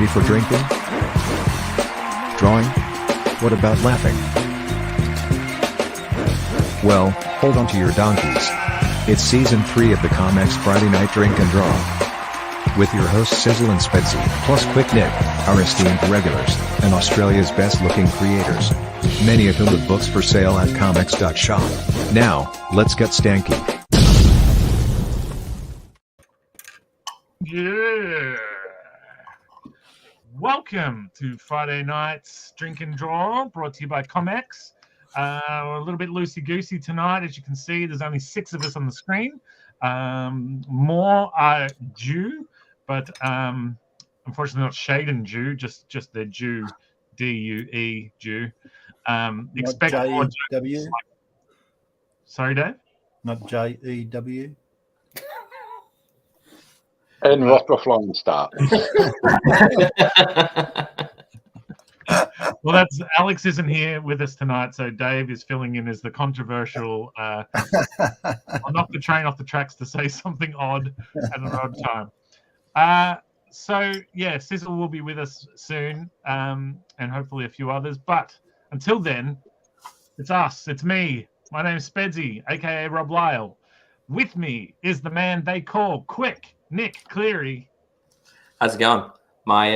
Ready for drinking? Drawing? What about laughing? Well, hold on to your donkeys. It's season 3 of the ComX Friday Night Drink and Draw. With your hosts Sizzle and Spedsy, plus Quick Nick, our esteemed regulars, and Australia's best looking creators. Many of whom have books for sale at comx.shop. Now, let's get stanky. Yeah. Welcome to Friday Night's Drink and Draw, brought to you by ComX. We're a little bit loosey-goosey tonight. As you can see, there's only 6 of us on the screen. More are due, but unfortunately not Shaden due, just the Jew, D-U-E, Jew. Expect more J-E-W? Sorry, Dave? Not J-E-W? And Rothbrook flying start. Well, that's Alex isn't here with us tonight, so Dave is filling in as the controversial. I'll knock the train off the tracks to say something odd at an odd time. So yeah, Sizzle will be with us soon, and hopefully a few others. But until then, it's us. It's me. My name's Spedsy, aka Rob Lyle. With me is the man they call Quick Nick Cleary. How's it going? My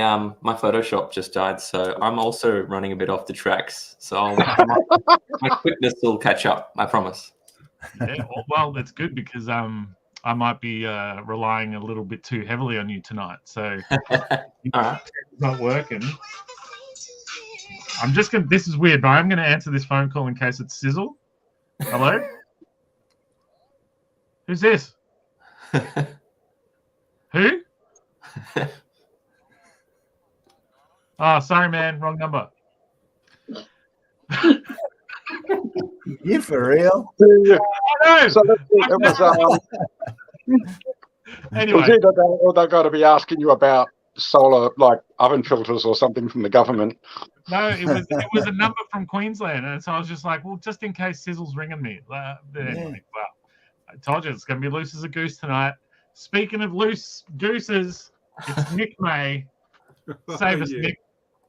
Photoshop just died, so I'm also running a bit off the tracks. So my quickness will catch up, I promise. Yeah, well, that's good because I might be relying a little bit too heavily on you tonight. So All right. it's not working. I'm just gonna. This is weird, but I'm gonna answer this phone call in case it's Sizzle. Hello. Who's this? Who? Oh, sorry, man. Wrong number. You for real? Yeah. I know. So it was Anyway, they're going to be asking you about solar, like oven filters or something from the government. no, it was a number from Queensland, and so I was just like, well, just in case Sizzle's ringing me. But anyway, well, I told you it's going to be loose as a goose tonight. Speaking of loose gooses, it's Nick May. Save us, Yeah. Nick.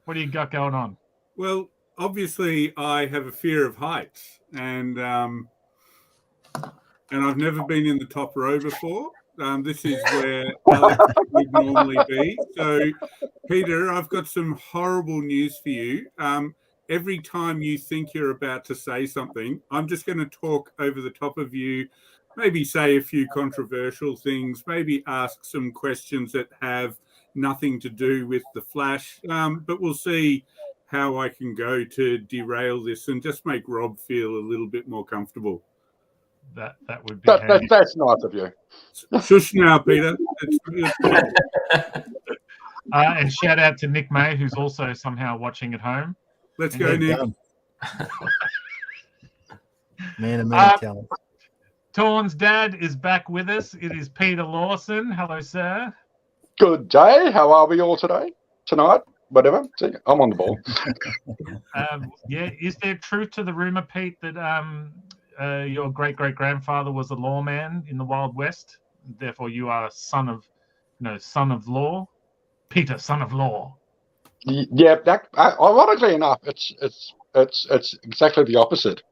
What do you got going on? Well, obviously, I have a fear of heights, and I've never been in the top row before. This is where Alex would normally be. So, Peter, I've got some horrible news for you. Every time you think you're about to say something, I'm just going to talk over the top of you, maybe say a few controversial things, maybe ask some questions that have nothing to do with the Flash, but we'll see how I can go to derail this and just make Rob feel a little bit more comfortable. That would be handy. That's nice of you. Shush now, Peter. And shout out to Nick May, who's also somehow watching at home. Let's go, Nick. Done. Man of many talents. Torn's dad is back with us. It is Peter Lawson. Hello, sir. Good day. How are we all today? Tonight? Whatever. See, I'm on the ball. Yeah, is there truth to the rumor, Pete, that your great-great-grandfather was a lawman in the Wild West? Therefore, you are son of law? Peter, son of law. Yeah, that, ironically enough, it's exactly the opposite.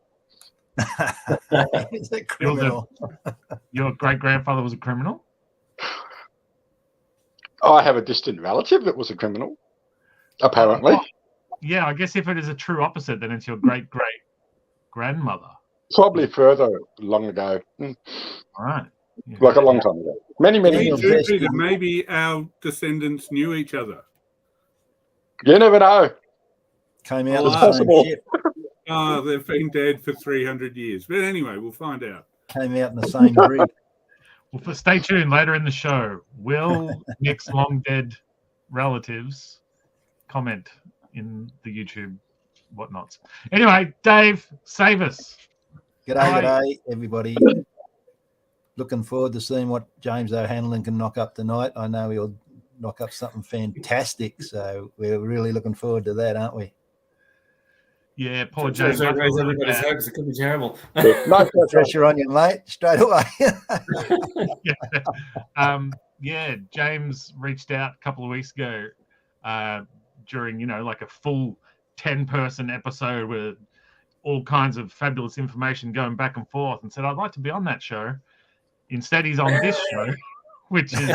He's a criminal. Your great-grandfather was a criminal? I have a distant relative that was a criminal, apparently. Yeah, I guess if it is a true opposite, then it's your great-great-grandmother. Probably further long ago. All right. Yeah. Like a long time ago. Many Me years. too, Peter. Maybe our descendants knew each other. You never know. Came out It's the same possible. ship. Oh, they've been dead for 300 years. But anyway, we'll find out. Came out in the same brig. Well, stay tuned later in the show. Will Nick's long dead relatives comment in the YouTube whatnots? Anyway, Dave, save us. G'day, everybody. Looking forward to seeing what James O'Hanlon can knock up tonight. I know he'll knock up something fantastic, so we're really looking forward to that, aren't we? Yeah, poor James. Don't raise everybody's hopes. It could be terrible. No Pressure on you, mate, straight away. Yeah, James reached out a couple of weeks ago during, like a full 10-person episode with all kinds of fabulous information going back and forth, and said, I'd like to be on that show. Instead, he's on this show, which is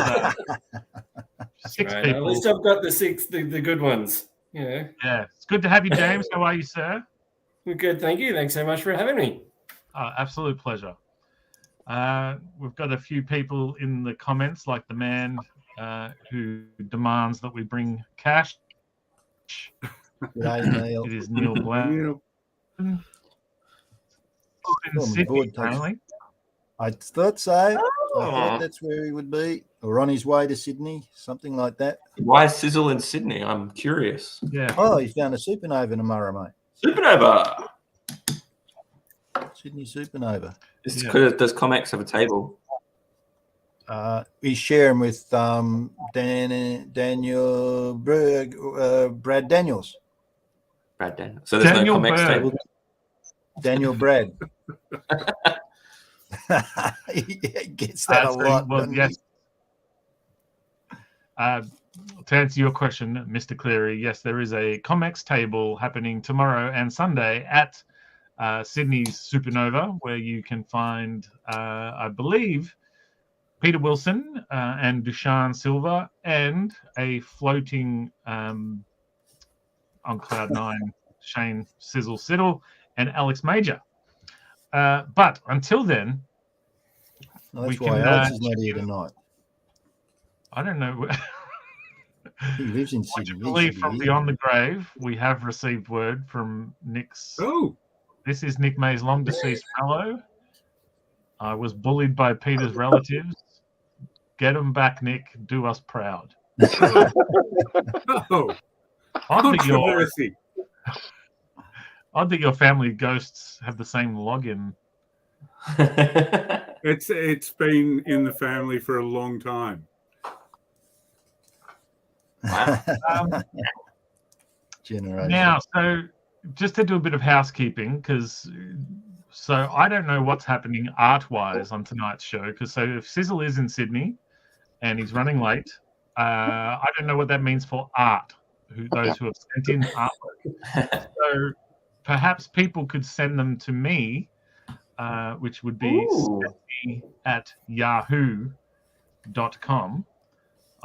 6 Right. people. At least I've got the good ones. Yeah. Yeah, it's good to have you, James. How are you, sir? We're good, thank you. Thanks so much for having me. Absolute pleasure. We've got a few people in the comments, like the man who demands that we bring cash. G'day, Neil. It is Neil Black. Neil. In Well, Sydney, board takes- apparently. I thought so. I Oh. thought that's where he would be, or on his way to Sydney, something like that. Why Sizzle in Sydney? I'm curious. Yeah. Oh, he's found a supernova tomorrow, mate. Supernova. Sydney supernova. It's Yeah. because does ComX have a table? He's sharing with Daniel Brad Daniels. Brad Daniel. So there's Daniel no ComX Bird. table. Daniel Brad. He gets that a So, lot. well, doesn't yes. To answer your question, Mr. Cleary, yes, there is a ComX table happening tomorrow and Sunday at Sydney's Supernova, where you can find, I believe, Peter Wilson and Dushan Silva, and a floating on Cloud 9 Shane Sizzle Siddle and Alex Major. But until then, Well, that's we why can, Alex is not here tonight. I don't know. He lives in Would Sydney. you He believe should from be here. beyond the grave, we have received word from Nick's. Oh, This is Nick May's long deceased fellow. I was bullied by Peter's relatives. Get him back, Nick. Do us proud. oh, Odd that, controversy. your family ghosts have the same login. It's been in the family for a long time. Wow. Generation. Now, so just to do a bit of housekeeping, so I don't know what's happening art-wise on tonight's show, because so if Sizzle is in Sydney and he's running late, I don't know what that means for art, those who have sent in artwork. So perhaps people could send them to me, which would be Ooh. at yahoo.com.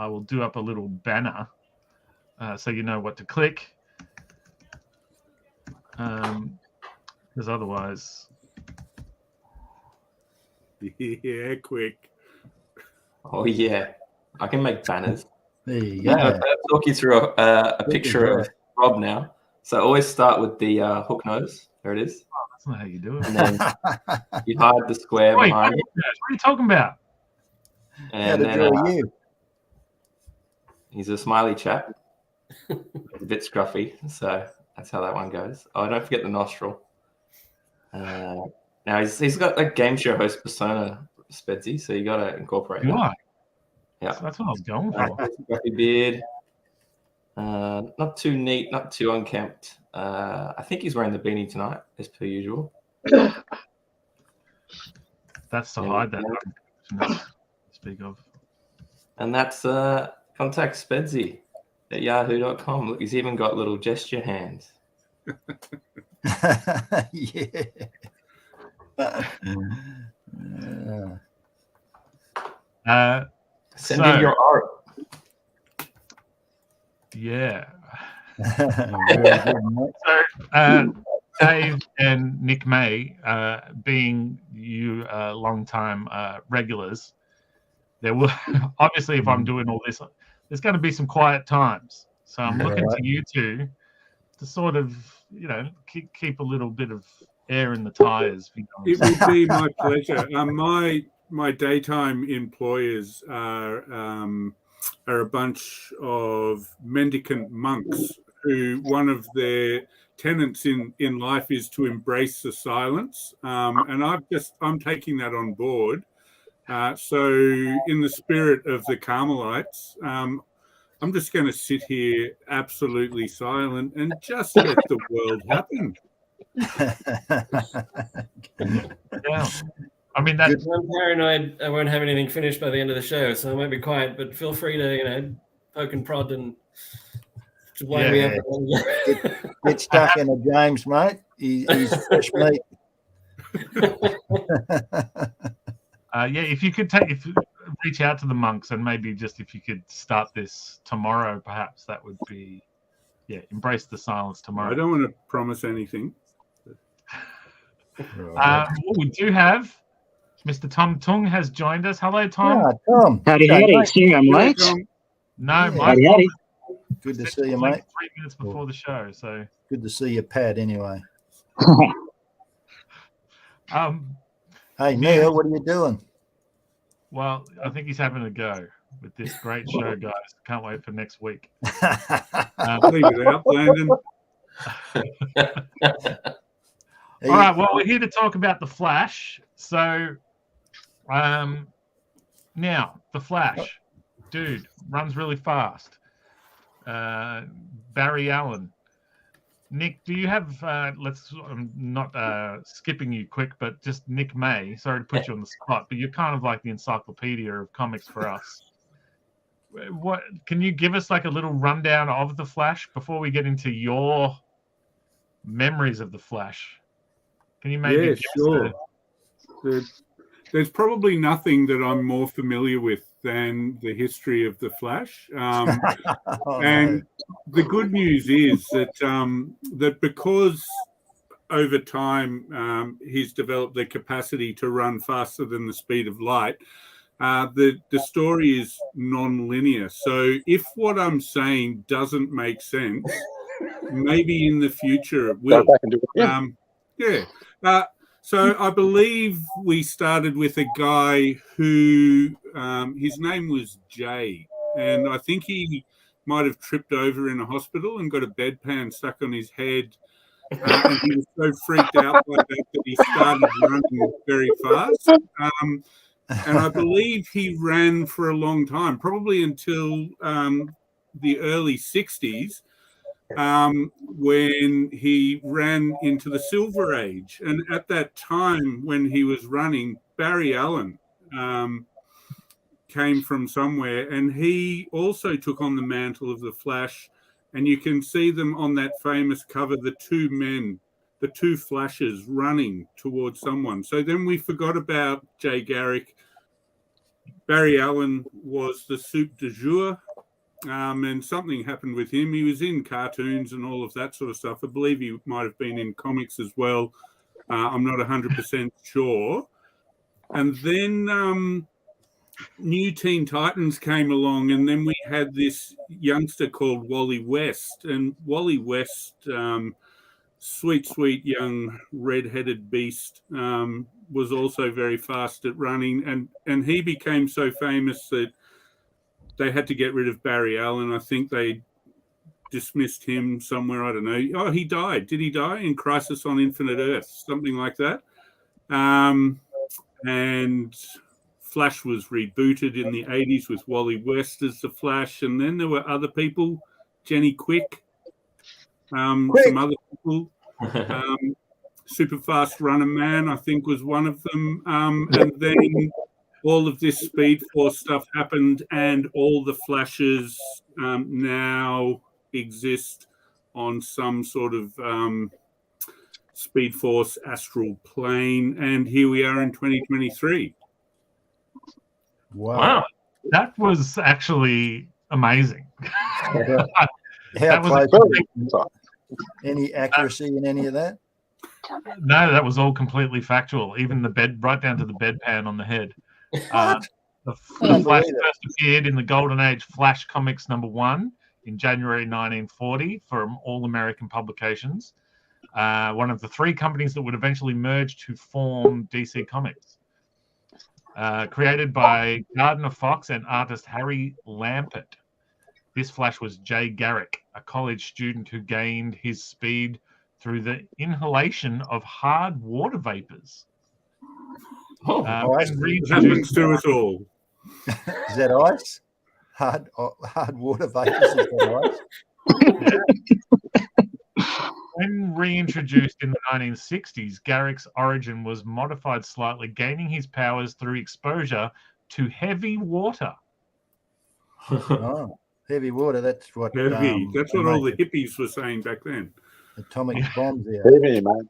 I will do up a little banner so you know what to click. Because otherwise, Yeah, quick. Oh yeah, I can make banners. There you Yeah, go. I'll talk you through a Good picture to of Rob now. So always start with the hook nose. There it is. that's not how you do it. And then you hide the square Wait, behind what it. are you talking about? How And to then draw you? he's a smiley chap. It's a bit scruffy, so that's how that one goes. Oh, don't forget the nostril. Now he's got a game show host persona, Spedsy, so you got to incorporate Do that. I? Yeah. So that's what I was going for. Scruffy beard. Not too neat, not too unkempt. I think he's wearing the beanie tonight, as per usual. That's to Yeah, hide that. yeah. Speak of. And that's contact Spedsy at yahoo.com. Look, he's even got little gesture hands. Yeah. Send So- in your art. Yeah. Very good, mate. So, Dave and Nick May, being you long-time regulars, there will obviously, if I'm doing all this, there's going to be some quiet times. So I'm looking Right. to you two to sort of, keep a little bit of air in the tires. If you know what I'm It would be my pleasure. My daytime employers are a bunch of mendicant monks who one of their tenets in life is to embrace the silence, and I'm taking that on board. So, in the spirit of the Carmelites, I'm just going to sit here absolutely silent and just let the world happen. Yeah. I mean, that. I'm paranoid I won't have anything finished by the end of the show, so I might be quiet, but feel free to, poke and prod and To wind me up. Get stuck in a James, mate. He's fresh meat. Yeah, if you could reach out to the monks and maybe just if you could start this tomorrow, perhaps that would be, embrace the silence tomorrow. I don't want to promise anything. We do have Mr. Tom Tung has joined us. Hello, Tom. Yeah, Tom. Howdy, howdy. Seeing I'm late. No, Yeah. Mike. Howdy, howdy. Good to see you, mate. 3 minutes before the show, so Good to see your pad anyway. Hey, Neil, what are you doing? Well, I think he's having a go with this great show, guys. Can't wait for next week. Leave it out, Landon. All right, well, we're here to talk about The Flash. So, now, The Flash, dude, runs really fast. Barry Allen. Nick, do you have, I'm not skipping you quick, but just Nick May. Sorry to put you on the spot, but you're kind of like the encyclopedia of comics for us. What can you give us like a little rundown of The Flash before we get into your memories of The Flash? Can you maybe give us There's probably nothing that I'm more familiar with than the history of the Flash. And the good news is that that because over time he's developed the capacity to run faster than the speed of light, the story is non-linear. So if what I'm saying doesn't make sense, maybe in the future it will. So I believe we started with a guy who his name was Jay, and I think he might have tripped over in a hospital and got a bedpan stuck on his head, and he was so freaked out by that he started running very fast. And I believe he ran for a long time, probably until the early 60s. When he ran into the Silver Age. And at that time when he was running, Barry Allen came from somewhere, and he also took on the mantle of the Flash. And you can see them on that famous cover, the two men, the two Flashes running towards someone. So then we forgot about Jay Garrick. Barry Allen was the soup du jour. And something happened with him. He was in cartoons and all of that sort of stuff. I believe he might have been in comics as well. I'm not 100% sure. And then New Teen Titans came along, and then we had this youngster called Wally West. And Wally West, sweet young red-headed beast, was also very fast at running. And he became so famous that they had to get rid of Barry Allen. I think they dismissed him somewhere. I don't know. Oh, he died. Did he die in Crisis on Infinite Earths? Something like that. And Flash was rebooted in the 80s with Wally West as the Flash. And then there were other people, Jenny Quick, some other people. Super Fast Runner Man, I think, was one of them. And then all of this Speed Force stuff happened, and all the Flashes now exist on some sort of Speed Force astral plane. And here we are in 2023. Wow. That was actually amazing. How close? Any accuracy in any of that? No, that was all completely factual. Even the bed, right down to the bedpan on the head. The Flash first appeared in the Golden Age Flash Comics #1 in January 1940 from All American Publications, one of the three companies that would eventually merge to form DC Comics. Created by Gardner Fox and artist Harry Lampert. This Flash was Jay Garrick, a college student who gained his speed through the inhalation of hard water vapors. Happens to us all. Is that ice? Hard water vapors. Is that ice? When reintroduced in the 1960s, Garrick's origin was modified slightly, gaining his powers through exposure to heavy water. Oh, Heavy water. That's what. Heavy. That's what all the hippies were saying back then. Atomic bombs. Yeah. Heavy, man.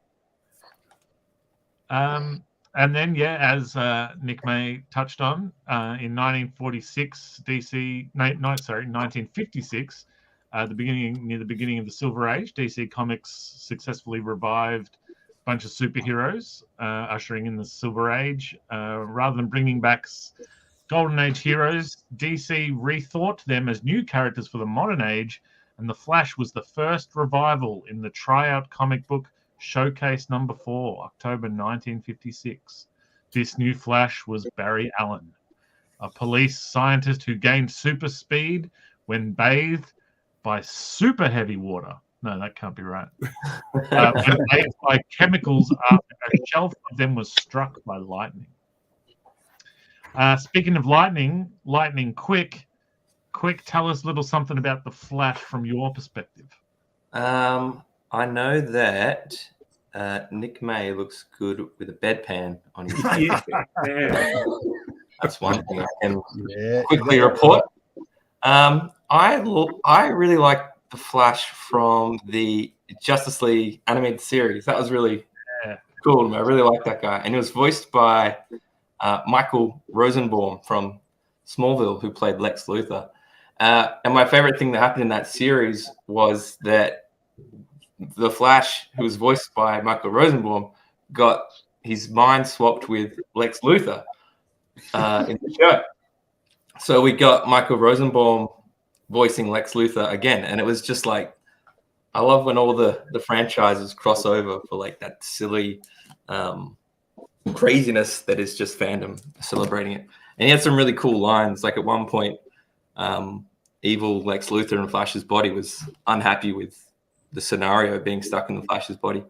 And then, as Nick May touched on, in 1946, 1956, near the beginning of the Silver Age, DC Comics successfully revived a bunch of superheroes, ushering in the Silver Age. Rather than bringing back Golden Age heroes, DC rethought them as new characters for the modern age, and The Flash was the first revival in the tryout comic book Showcase number 4, October 1956. This new Flash was Barry Allen, a police scientist who gained super speed when bathed by super heavy water. No, that can't be right. When bathed by chemicals after a shelf of them was struck by lightning. Speaking of lightning quick, tell us a little something about the Flash from your perspective. I know that Nick May looks good with a bedpan on his head. Yeah. That's one thing I can quickly report. I really like the Flash from the Justice League animated series. That was really cool. I really like that guy. And he was voiced by Michael Rosenbaum from Smallville, who played Lex Luthor. And my favorite thing that happened in that series was that the Flash, who was voiced by Michael Rosenbaum, got his mind swapped with Lex Luthor in the show. So we got Michael Rosenbaum voicing Lex Luthor again. And it was just like, I love when all the franchises cross over for like that silly craziness that is just fandom celebrating it. And he had some really cool lines. Like at one point, evil Lex Luthor in Flash's body was unhappy with the scenario being stuck in the Flash's body.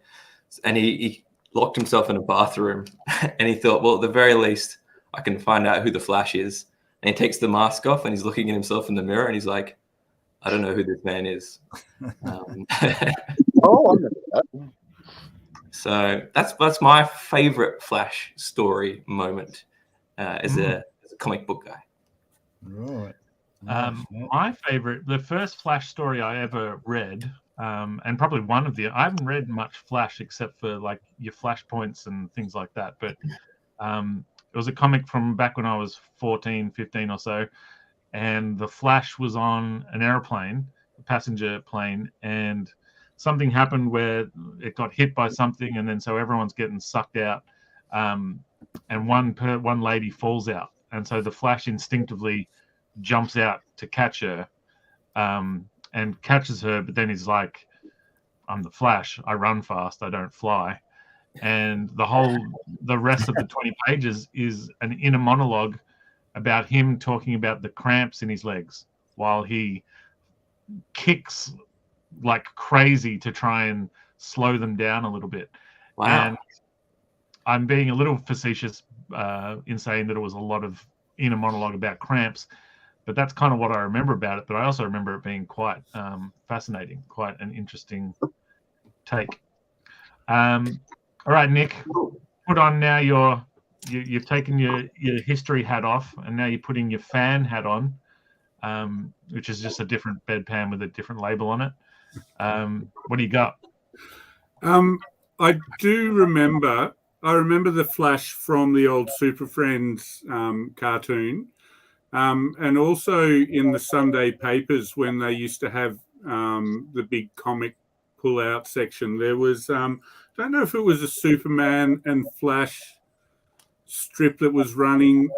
And he locked himself in a bathroom and he thought, well, at the very least, I can find out who the Flash is. And he takes the mask off and he's looking at himself in the mirror and he's like, I don't know who this man is. So that's my favorite Flash story moment as a comic book guy. Right. My favorite, the first Flash story I ever read, and probably one of I haven't read much Flash except for like your Flashpoints and things like that. But it was a comic from back when I was 14, 15 or so. And the Flash was on an airplane, a passenger plane, and something happened where it got hit by something. And then so everyone's getting sucked out. And one lady falls out. And so the Flash instinctively jumps out to catch her and catches her, but then he's like, I'm the Flash, I run fast, I don't fly. And the rest of the 20 pages is an inner monologue about him talking about the cramps in his legs while he kicks like crazy to try and slow them down a little bit. Wow. And I'm being a little facetious in saying that it was a lot of inner monologue about cramps, but that's kind of what I remember about it. But I also remember it being quite fascinating, quite an interesting take. All right, Nick, put on now you've taken your history hat off, and now you're putting your fan hat on, which is just a different bedpan with a different label on it. What do you got? I remember the Flash from the old Super Friends cartoon, and also in the Sunday papers when they used to have the big comic pull-out section. There was, I don't know if it was a Superman and Flash strip that was running.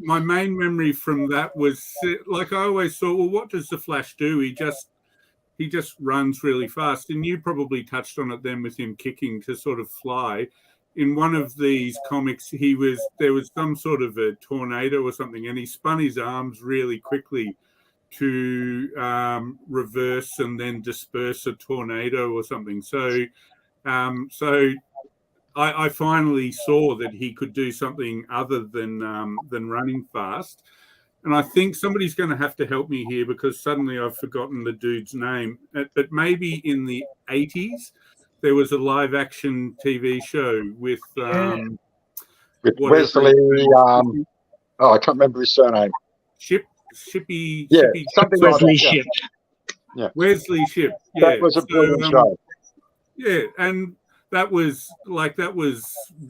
My main memory from that was like I always thought, well, what does the Flash do? He just runs really fast. And you probably touched on it then with him kicking to sort of fly. In one of these comics, there was some sort of a tornado or something, and he spun his arms really quickly to reverse and then disperse a tornado or something. So I finally saw that he could do something other than running fast. And I think somebody's going to have to help me here because suddenly I've forgotten the dude's name. But maybe in the 80s, there was a live action TV show with with whatever Wesley. I can't remember his surname. Shippy. Yeah, Shippy, something like Wesley that. Ship. Yeah. Wesley Ship. Yeah. That was a brilliant show. Yeah, and that was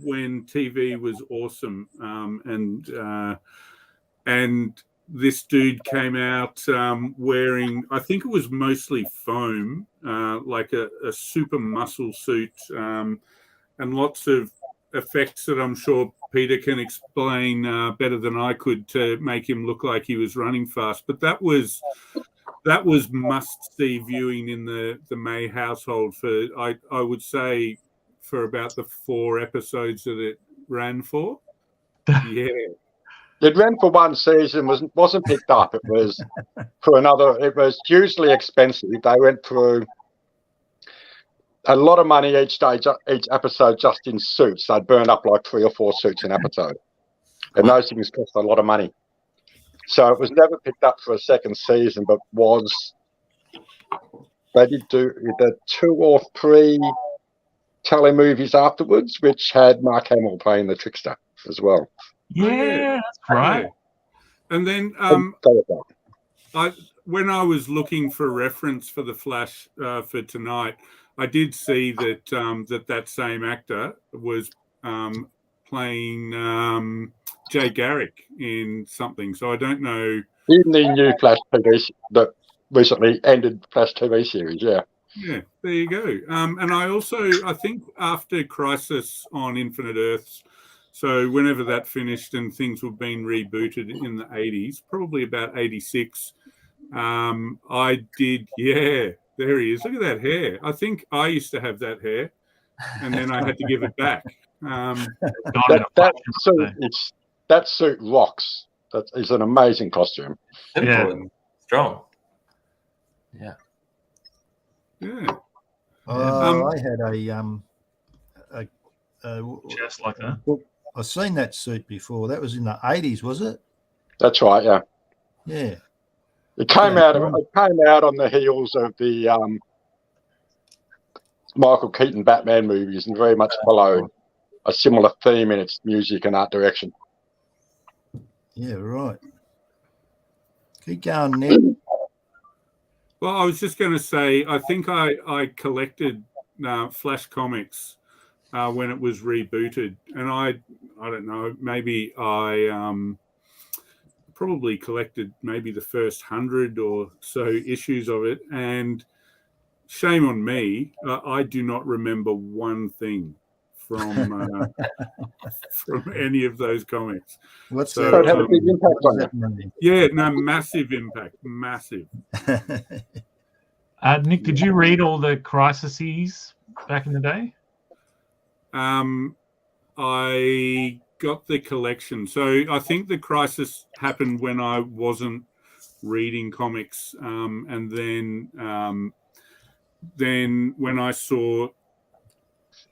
when TV was awesome, and this dude came out wearing, I think it was mostly foam, like a super muscle suit, and lots of effects that I'm sure Peter can explain better than I could to make him look like he was running fast. But that was must-see viewing in the May household for, I would say, for about the 4 episodes that it ran for. Yeah. It ran for one season, wasn't picked up. It was for another. It was hugely expensive. They went through a lot of money each episode just in suits. They'd burn up like 3 or 4 suits an episode, and those things cost a lot of money. So it was never picked up for a second season, but they did do the 2 or 3 telemovies afterwards, which had Mark Hamill playing the trickster as well. Yeah, that's right. Yeah. And then when I was looking for reference for the Flash for tonight, I did see that that same actor was playing Jay Garrick in something. So I don't know. In the new Flash TV, the recently ended Flash TV series, yeah. Yeah, there you go. And I think after Crisis on Infinite Earths, so whenever that finished and things were being rebooted in the 80s, probably about 86, I did, yeah, there he is. Look at that hair. I think I used to have that hair, and then I had to give it back. That suit rocks. That is an amazing costume. Simple and strong. Yeah. Yeah. I had Just like that. I've seen that suit before. That was in the 80s, was it? That's right, yeah. Yeah. It came out on the heels of the Michael Keaton Batman movies and very much followed a similar theme in its music and art direction. Yeah, right. Keep going, Nick. Well, I was just going to say, I think I collected Flash comics when it was rebooted, and I don't know, maybe I probably collected maybe the first 100 or so issues of it, and shame on me, I do not remember one thing from any of those comics. What's So it had a big impact on you? Yeah, no, massive impact, massive. Nick, did you read all the Crises back in the day? I got the collection. So I think the Crisis happened when I wasn't reading comics, and then when I saw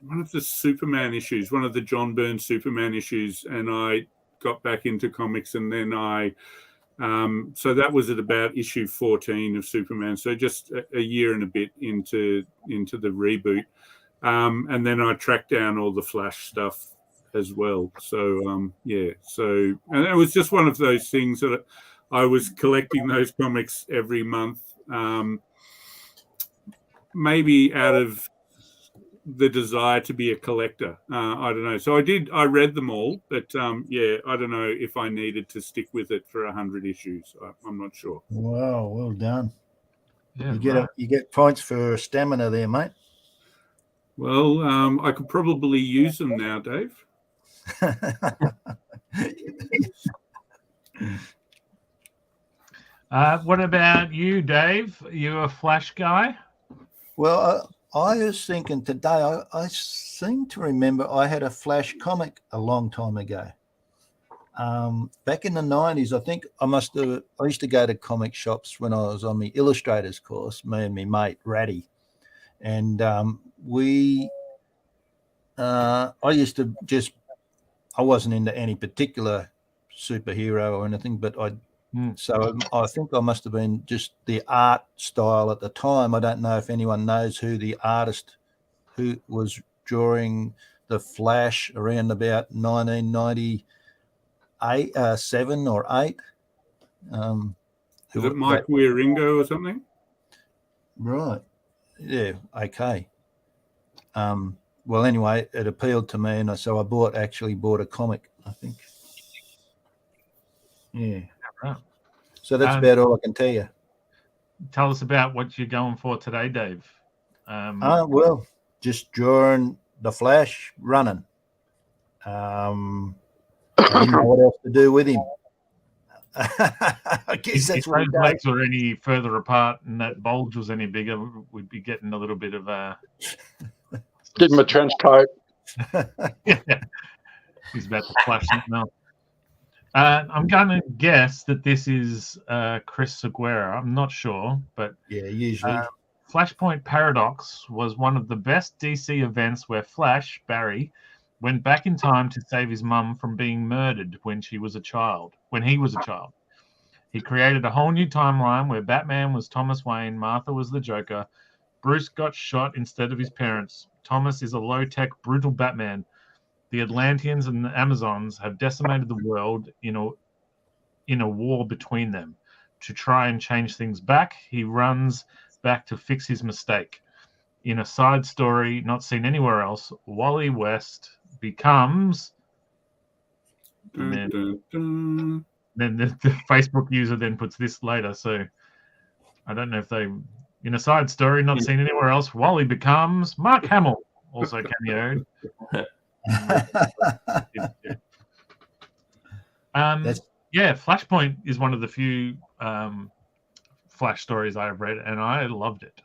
one of the Superman issues, one of the John Byrne Superman issues, and I got back into comics, and then so that was at about issue 14 of Superman. So just a year and a bit into the reboot. And then I tracked down all the Flash stuff as well. So, yeah. So, and it was just one of those things that I was collecting those comics every month, maybe out of the desire to be a collector. I don't know. So I read them all, but yeah, I don't know if I needed to stick with it for 100 issues. I'm not sure. Wow, well done. Yeah, You get points for stamina there, mate. Well, I could probably use them now, Dave. What about you, Dave? You a Flash guy? Well, I was thinking today, I seem to remember I had a Flash comic a long time ago. Back in the 90s, I think I used to go to comic shops when I was on the illustrators course, me and my mate, Ratty. And I used to I wasn't into any particular superhero or anything, but so I think I must have been just the art style at the time. I don't know if anyone knows who the artist who was drawing the Flash around about 1998, 7 or 8. Is it Mike Wieringo or something? Right. Yeah. Okay. Well, anyway, it appealed to me, and so I actually bought a comic, I think. Yeah. Right. So that's about all I can tell you. Tell us about what you're going for today, Dave. Well, just drawing the Flash running. I didn't know what else to do with him. I guess that's what if those legs were any further apart and that bulge was any bigger, we'd be getting a little bit of Give him a trench coat. Yeah. He's about to flash something else. I'm going to guess that this is Chris Seguera. I'm not sure, but yeah, usually. Flashpoint Paradox was one of the best DC events where Flash, Barry, went back in time to save his mum from being murdered when he was a child. He created a whole new timeline where Batman was Thomas Wayne, Martha was the Joker, Bruce got shot instead of his parents. Thomas is a low-tech, brutal Batman. The Atlanteans and the Amazons have decimated the world in a war between them. To try and change things back, he runs back to fix his mistake. In a side story not seen anywhere else, Wally West becomes... then the Facebook user then puts this later, so I don't know if they... In a side story not seen anywhere else, Wally becomes Mark Hamill, also cameoed. Flashpoint is one of the few Flash stories I have read, and I loved it.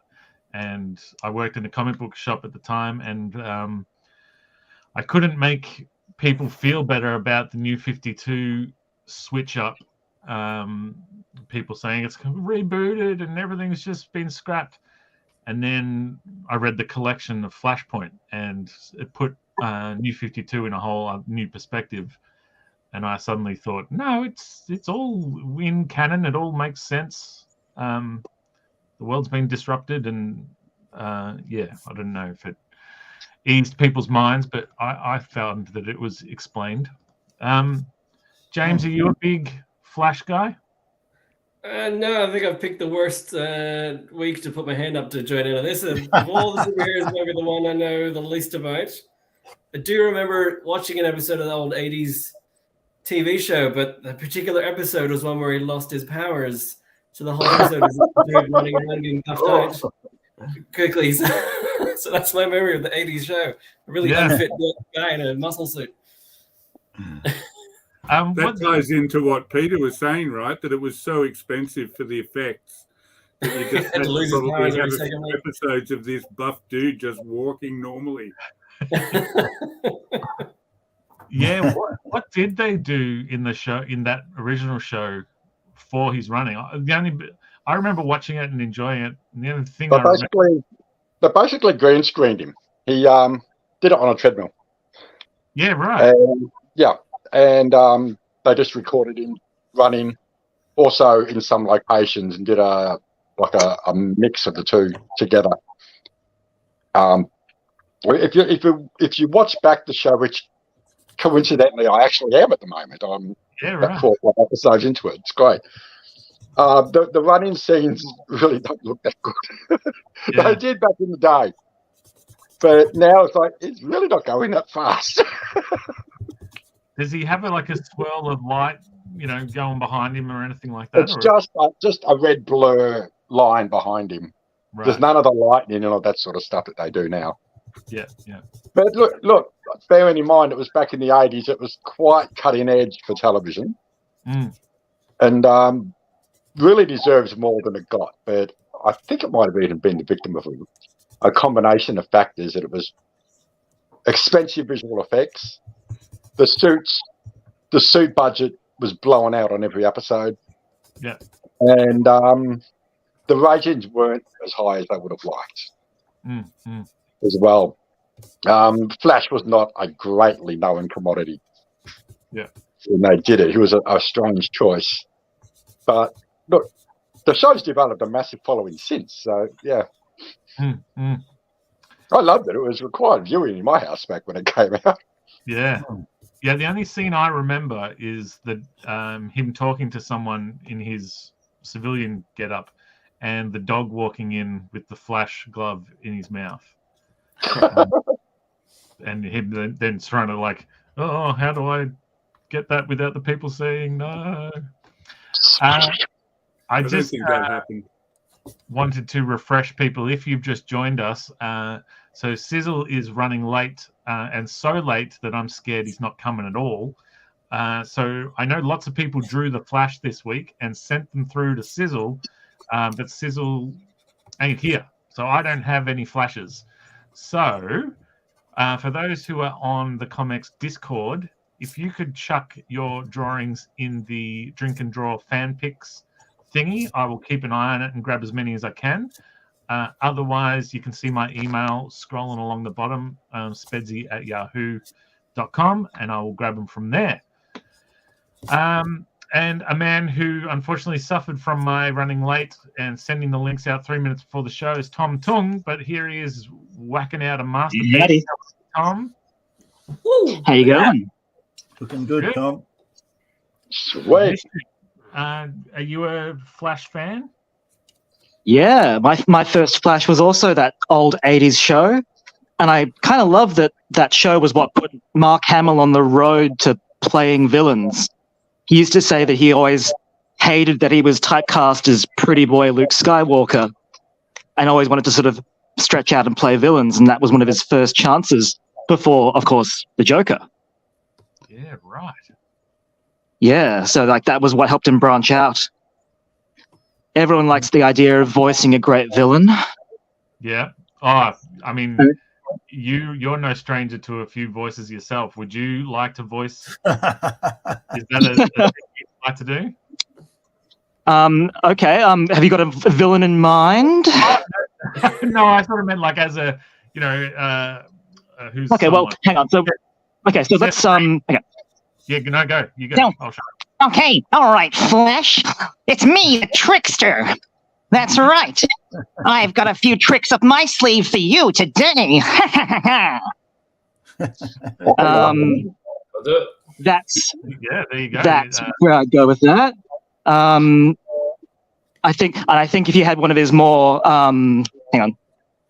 And I worked in a comic book shop at the time, and I couldn't make people feel better about the New 52 switch up. People saying it's rebooted and everything's just been scrapped. And then I read the collection of Flashpoint, and it put New 52 in a whole new perspective. And I suddenly thought, no, it's all in canon. It all makes sense. The world's been disrupted, and I don't know if it eased people's minds, but I found that it was explained. James, are you a big Flash guy? No, I think I've picked the worst week to put my hand up to join in on this. Of all the superheroes, maybe the one I know the least about. I do remember watching an episode of the old 80s TV show, but the particular episode was one where he lost his powers. So the whole episode is dude running around getting buffed out quickly. So that's my memory of the 80s show. A really unfit guy in a muscle suit. That ties into what Peter was saying, right? That it was so expensive for the effects that you just had to probably have a few episodes of this buff dude just walking normally. Yeah, what did they do in the show, in that original show, for his running? I remember watching it and enjoying it. And the other thing they basically green screened him. He did it on a treadmill. Yeah, right. And they just recorded him running, also in some locations, and did a mix of the two together. If you watch back the show, which coincidentally I actually am at the moment, I'm about 4 or 5 episodes into it. It's great. The running scenes really don't look that good. They did back in the day, but now it's like it's really not going that fast. Does he have a swirl of light, going behind him or anything like that? It's just a red blur line behind him. Right. There's none of the lightning and all that sort of stuff that they do now. Yeah. But look, bearing in mind it was back in the 80s, it was quite cutting edge for television, and really deserves more than it got. But I think it might have even been the victim of a combination of factors. That it was expensive visual effects. The suit budget was blowing out on every episode. Yeah. And the ratings weren't as high as they would have liked as well. Flash was not a greatly known commodity. Yeah. When they did it, he was a strange choice. But look, the show's developed a massive following since. So, yeah. I loved it. It was required viewing in my house back when it came out. Yeah. Yeah, the only scene I remember is that him talking to someone in his civilian getup, and the dog walking in with the Flash glove in his mouth, and him then trying to like, oh, how do I get that without the people saying no? I don't just think that happened. wanted to refresh people if you've just joined us. So Sizzle is running late, and so late that I'm scared he's not coming at all. So I know lots of people drew the Flash this week and sent them through to Sizzle, but Sizzle ain't here. So I don't have any Flashes. So for those who are on the ComX Discord, if you could chuck your drawings in the Drink and Draw fan picks thingy, I will keep an eye on it and grab as many as I can. Otherwise, you can see my email scrolling along the bottom, spedsy@yahoo.com, and I will grab them from there. And a man who unfortunately suffered from my running late and sending the links out 3 minutes before the show is Tom Tung, but here he is whacking out a masterpiece. Tom, how you going? Looking good, Tom. Sweet. Are you a Flash fan? Yeah, my first Flash was also that old 80s show, and I kind of love that show was what put Mark Hamill on the road to playing villains. He used to say that he always hated that he was typecast as pretty boy Luke Skywalker and always wanted to sort of stretch out and play villains, and that was one of his first chances before, of course, the Joker. Yeah, right. Yeah, so like that was what helped him branch out. Everyone likes the idea of voicing a great villain. Yeah. Oh, I mean, you're no stranger to a few voices yourself. Would you like to voice? Is that a thing you'd like to do? Okay. Have you got a villain in mind? No, I sort of meant like as a, who's okay. someone. Well, hang on. So, okay. So let's okay. Yeah, no, go. You go. No. I'll show. Okay, all right, Flash. It's me, the trickster. That's right. I've got a few tricks up my sleeve for you today. That's yeah. There you go. That's where I'd go with that. I think if you had one of his more, hang on,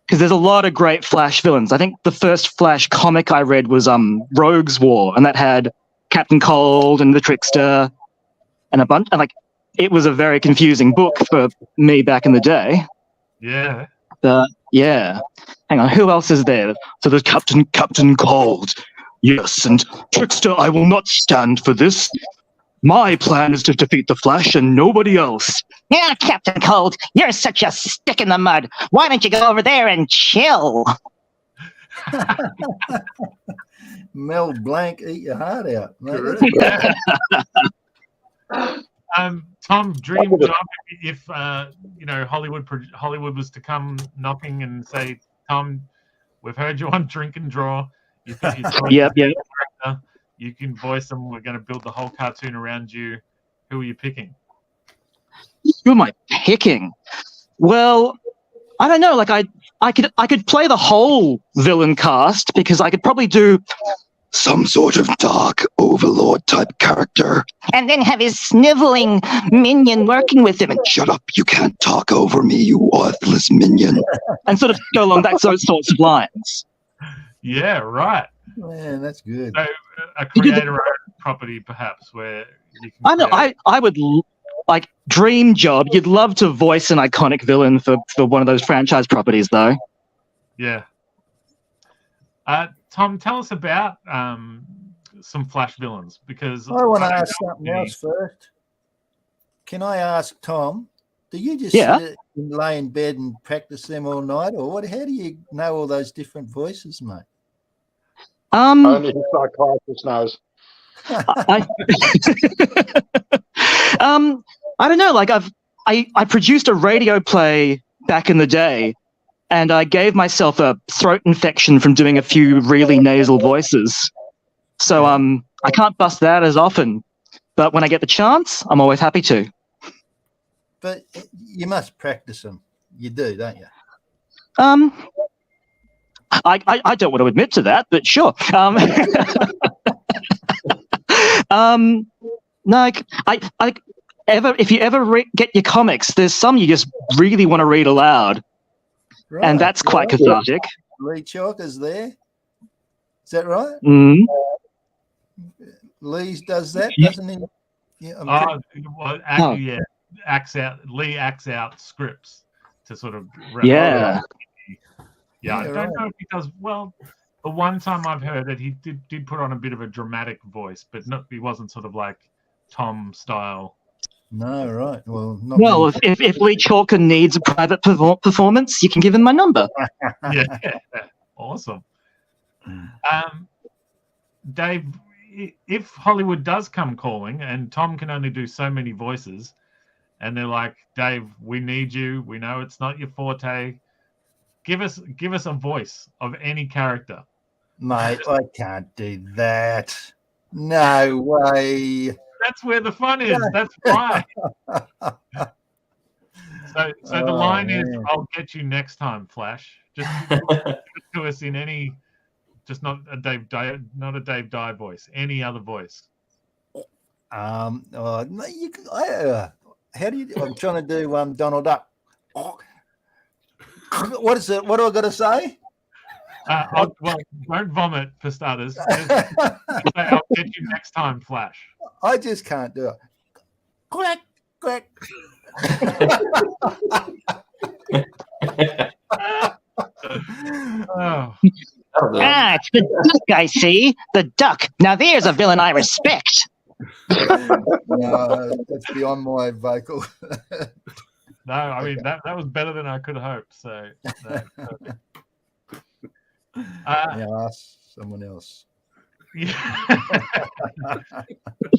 because there's a lot of great Flash villains. I think the first Flash comic I read was Rogue's War, and that had Captain Cold and the Trickster and a bunch, and like it was a very confusing book for me back in the day. Yeah. Yeah. Hang on, who else is there? So there's Captain Cold. Yes, and Trickster, I will not stand for this. My plan is to defeat the Flash and nobody else. Yeah, Captain Cold, you're such a stick in the mud. Why don't you go over there and chill? Mel Blanc, eat your heart out. Tom, dream job if Hollywood was to come knocking and say, Tom, we've heard you on Drink and Draw. You've got your character. You can voice them. We're going to build the whole cartoon around you. Who are you picking? Who am I picking? Well, I don't know. Like I could play the whole villain cast because I could probably do some sort of dark overlord type character. And then have his sniveling minion working with him. And shut up, you can't talk over me, you worthless minion. And sort of go along those sorts of lines. Yeah, right. Man, that's good. So a creator-owned property, perhaps, where you can. I know. I would like dream job. You'd love to voice an iconic villain for one of those franchise properties, though. Yeah. Tom, tell us about some Flash villains, because I want to ask something else first. Can I ask Tom? Do you just sit and lay in bed and practice them all night, or what? How do you know all those different voices, mate? Only the psychiatrist knows. I don't know. Like I produced a radio play back in the day, and I gave myself a throat infection from doing a few really nasal voices. So I can't bust that as often, but when I get the chance, I'm always happy to. But you must practice them. You do, don't you? I don't want to admit to that, but sure. No, if you ever get your comics, there's some you just really want to read aloud, and that's quite cathartic. Lee Chalker's there. Is that right? Mm. Lee does that, doesn't he? Yeah, yeah, Lee acts out scripts to sort of yeah. I don't know if he does well. The one time I've heard that he did put on a bit of a dramatic voice, but he wasn't sort of like Tom style. No, right. Well, if Lee Chalker needs a private performance, you can give him my number. Yeah, awesome. Dave, if Hollywood does come calling and Tom can only do so many voices, and they're like, Dave, we need you. We know it's not your forte. Give us a voice of any character. Mate, I can't do that. No way. That's where the fun is. That's why. So the line is, "I'll get you next time, Flash." Just give it to us in any, just not a Dave Dye voice. Any other voice. No, how do you? I'm trying to do Donald Duck. What is it? What do I got to say? Well, don't vomit for starters. I'll get you next time, Flash. I just can't do it. Quack, quack. It's the duck I see. The duck. Now there's a villain I respect. No, that's beyond my vocal. No, I mean that was better than I could have hoped. So, ask someone else. Yeah.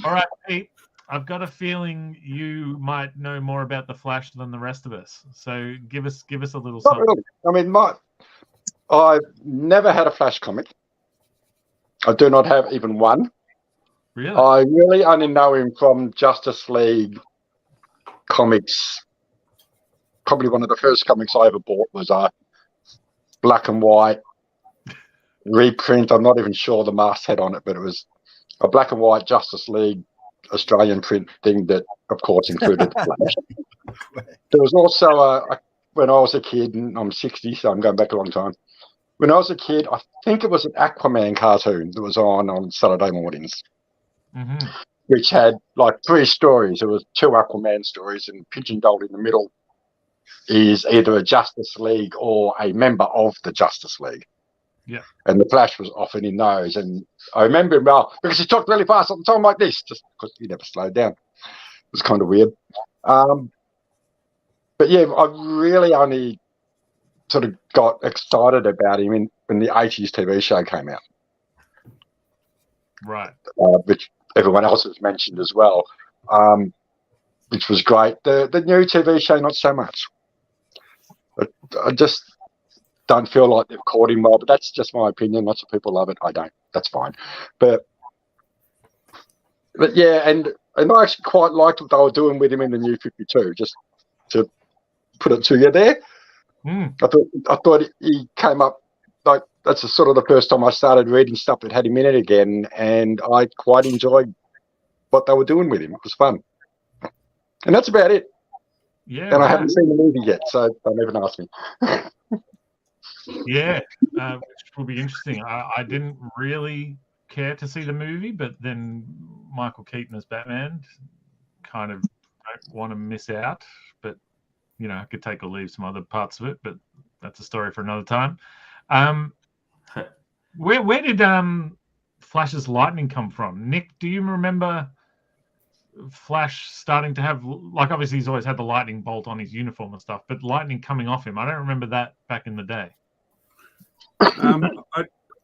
All right, Pete. I've got a feeling you might know more about the Flash than the rest of us. So give us a little something. Really. I mean, I've never had a Flash comic. I do not have even one. Really? I really only know him from Justice League comics. Probably one of the first comics I ever bought was a black and white reprint. I'm not even sure the masthead on it, but it was a black and white Justice League Australian print thing that, of course, included the Flash. There was also when I was a kid, and I'm 60, so I'm going back a long time. When I was a kid, I think it was an Aquaman cartoon that was on Saturday mornings, which had like 3 stories. There was 2 Aquaman stories, and pigeonholed in the middle is either a Justice League or a member of the Justice League. Yeah. And the Flash was often in those. And I remember him because he talked really fast all the time like this, just because he never slowed down. It was kind of weird. But yeah, I really only sort of got excited about him when the 80s TV show came out. Right. Which everyone else has mentioned as well, which was great. The new TV show, not so much. I just don't feel like they've caught him well, but that's just my opinion. Lots of people love it. I don't. That's fine. But yeah, and I actually quite liked what they were doing with him in the New 52, just to put it to you there. I thought he came up, like, that's sort of the first time I started reading stuff that had him in it again, and I quite enjoyed what they were doing with him. It was fun. And that's about it. Yeah. And I haven't seen the movie yet, so don't even ask me. Yeah, which will be interesting. I didn't really care to see the movie, but then Michael Keaton as Batman, kind of don't want to miss out. But, you know, I could take or leave some other parts of it, but that's a story for another time. Where did Flash's lightning come from? Nick, do you remember Flash starting to have, like, obviously he's always had the lightning bolt on his uniform and stuff, but lightning coming off him? I don't remember that back in the day.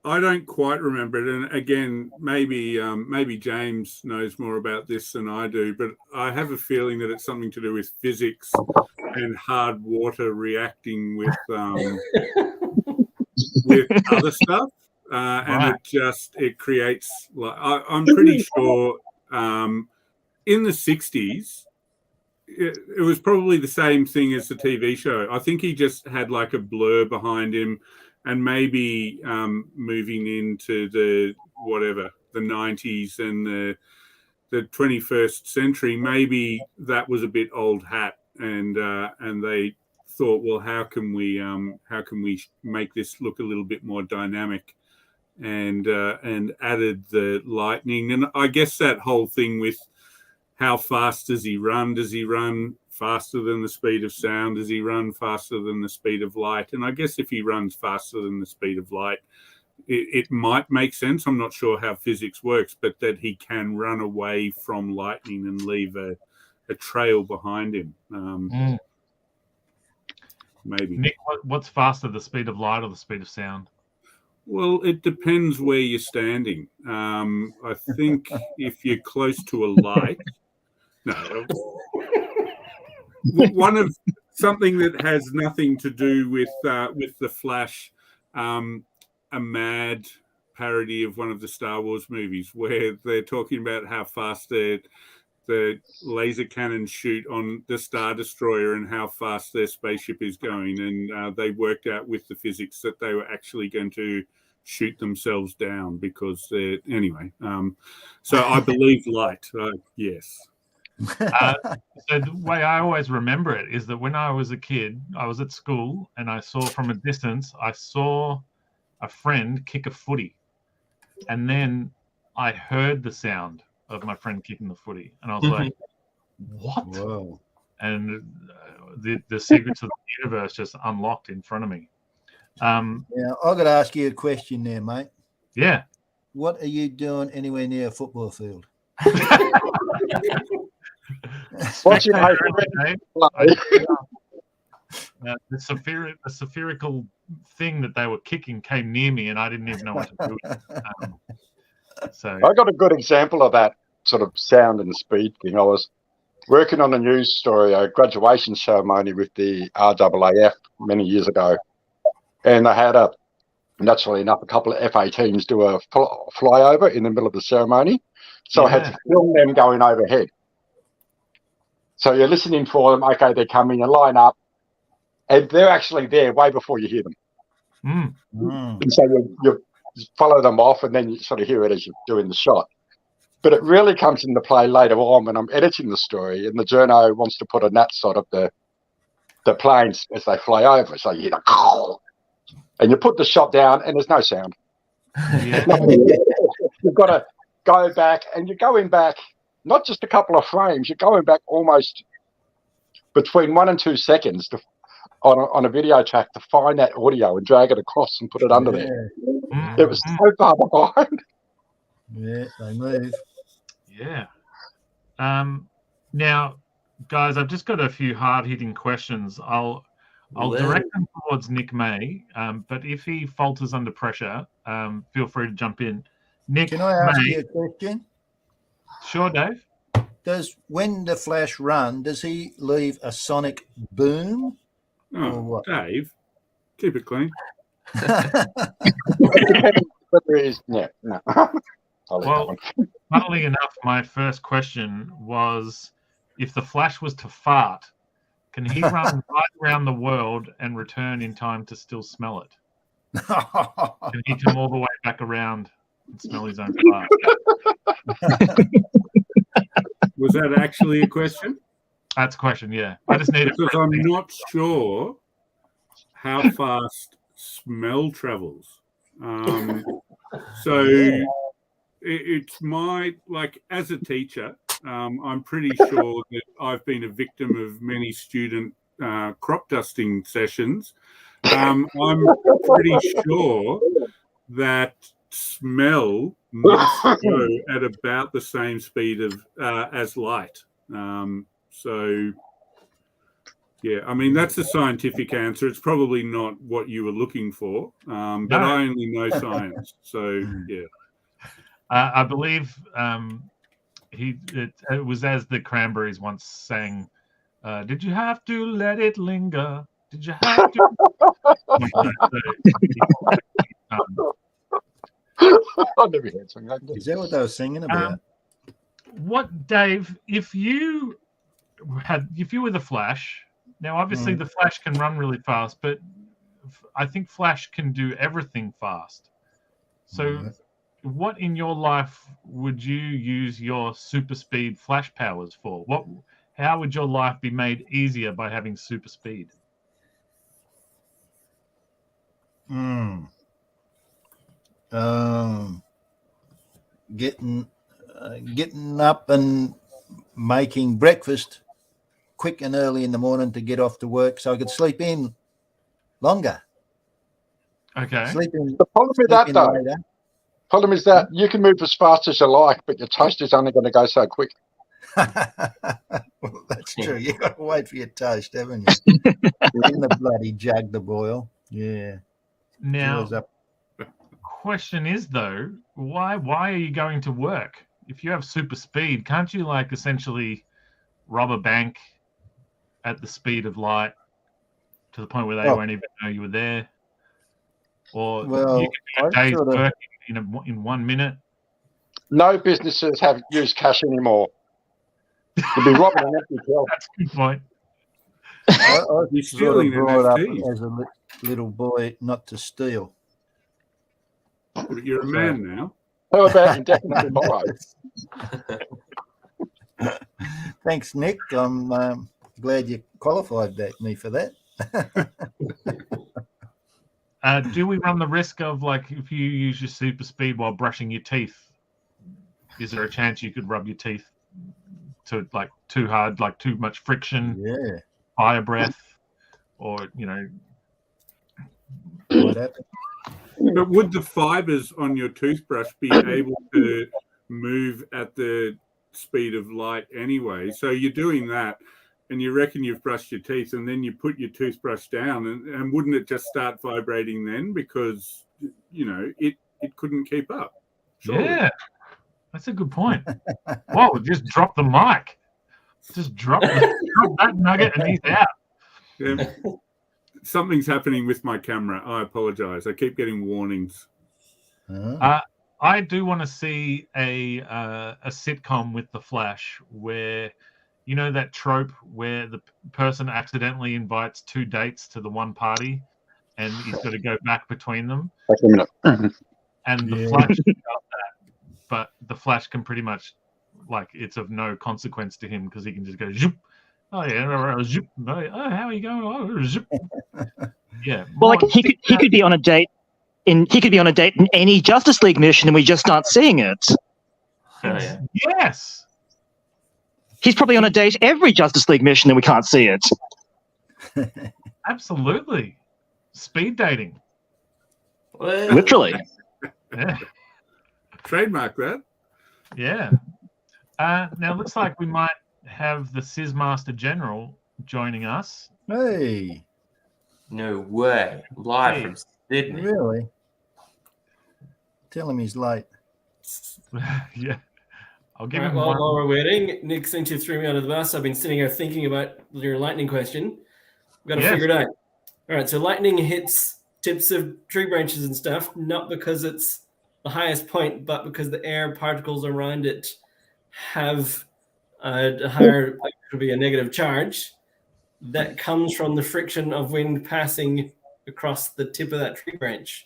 I don't quite remember it, and again, maybe James knows more about this than I do, but I have a feeling that it's something to do with physics and hard water reacting with other stuff, and it creates, like, I'm pretty sure in the 60s it was probably the same thing as the TV show. I think he just had like a blur behind him. and maybe moving into the 90s and the 21st century, maybe that was a bit old hat, and they thought, well, how can we make this look a little bit more dynamic, and added the lightning. And I guess that whole thing with how fast does he run? Does he run faster than the speed of sound? Does he run faster than the speed of light? And I guess if he runs faster than the speed of light, it might make sense. I'm not sure how physics works, but that he can run away from lightning and leave a trail behind him. Maybe. Nick, what's faster, the speed of light or the speed of sound? Well, it depends where you're standing. I think if you're close to a light, one of something that has nothing to do with the Flash, a mad parody of one of the Star Wars movies where they're talking about how fast the laser cannons shoot on the Star Destroyer and how fast their spaceship is going. And they worked out with the physics that they were actually going to shoot themselves down because anyway. So I believe light. Yes. So the way I always remember it is that when I was a kid, I was at school and I saw from a distance, I saw a friend kick a footy. And then I heard the sound of my friend kicking the footy. And I was like, what? Whoa. And the secrets of the universe just unlocked in front of me. Now, I've got to ask you a question there, mate. Yeah. What are you doing anywhere near a football field? Watching the spherical thing that they were kicking came near me, and I didn't even know what to do with it. So I got a good example of that sort of sound and speed thing. I was working on a news story, a graduation ceremony with the RAAF many years ago, and they had naturally enough, a couple of FA teams do a flyover in the middle of the ceremony. So I had to film them going overhead. So you're listening for them. Okay, they're coming, you line up, and they're actually there way before you hear them. And so you follow them off, and then you sort of hear it as you're doing the shot. But it really comes into play later on when I'm editing the story, and the journo wants to put a nat shot of the planes as they fly over. So you hear the and you put the shot down, and there's no sound. yeah. You've got to go back, and you're going back not just a couple of frames, you're going back almost between 1 and 2 seconds on a video track to find that audio and drag it across and put it under there. It was so far behind. Yeah, they move. Yeah. Now, guys, I've just got a few hard-hitting questions. I'll direct them towards Nick May, but if he falters under pressure, feel free to jump in. Nick, can I ask you a question? Sure, Dave. When the Flash run, does he leave a sonic boom? Oh, what? Dave, keep it clean. Well, funnily enough, my first question was, if the Flash was to fart, can he run right around the world and return in time to still smell it? Can he come all the way back around and smell his own fart? Was that actually a question? That's a question, yeah. I just need because I'm not sure how fast smell travels. So it's as a teacher, I'm pretty sure that I've been a victim of many student crop dusting sessions. I'm pretty sure that smell must go at about the same speed as light. So, yeah, I mean, that's a scientific answer. It's probably not what you were looking for, but I only know science. So, yeah. I believe it was as the Cranberries once sang, did you have to let it linger? Did you have to? I've never heard something like that. Is that what they were singing about? What, Dave, if you were the Flash, now obviously the Flash can run really fast, but I think Flash can do everything fast. So, what in your life would you use your super speed Flash powers for? How would your life be made easier by having super speed? Getting up and making breakfast quick and early in the morning to get off to work, so I could sleep in longer. Okay. The problem with that, though, problem is that you can move as fast as you like, but your toast is only going to go so quick. Well, that's true. You got to wait for your toast, haven't you? In the bloody jug to boil. Yeah. Now, question is though, why are you going to work if you have super speed? Can't you like essentially rob a bank at the speed of light to the point where they won't even know you were there? Or you can do a day's work in 1 minute. No businesses have used cash anymore. You'll be robbing an empty till. That's a good point. I You're sort of stealing brought up NFTs. as a little boy not to steal. You're a man now. How about indefinitely tomorrow? Thanks, Nick. I'm glad you qualified me for that. Do we run the risk of, like, if you use your super speed while brushing your teeth, is there a chance you could rub your teeth to like too hard, like too much friction, fire breath, or What happened? But would the fibers on your toothbrush be able to move at the speed of light anyway? So you're doing that, and you reckon you've brushed your teeth, and then you put your toothbrush down, and wouldn't it just start vibrating then because it couldn't keep up? Surely. Yeah, that's a good point. Whoa, just drop the mic. Just drop that nugget and he's out. Yeah. Something's happening with my camera. I apologize. I keep getting warnings. I do want to see a sitcom with the Flash where, that trope where the person accidentally invites two dates to the one party and he's got to go back between them. And the Flash does that, but the Flash can pretty much, like, it's of no consequence to him because he can just go, zoop. Oh yeah, zoop. Oh, how are you going? Oh, zoop. Yeah. Well, like he could be on a date in any Justice League mission, and we just aren't seeing it. Yes. He's probably on a date every Justice League mission, and we can't see it. Absolutely. Speed dating. Literally. Yeah. Trademark that. Yeah. Now, looks like we might have the Sizmaster General joining us. Hey. No way. Live from Sydney. Really? Tell him he's late. Yeah. I'll give All him right, one. while we're waiting, Nick, since you threw me under the bus, I've been sitting here thinking about your lightning question. We've got to figure it out. All right, so lightning hits tips of tree branches and stuff, not because it's the highest point, but because the air particles around it have a higher, like, could be a negative charge that comes from the friction of wind passing across the tip of that tree branch.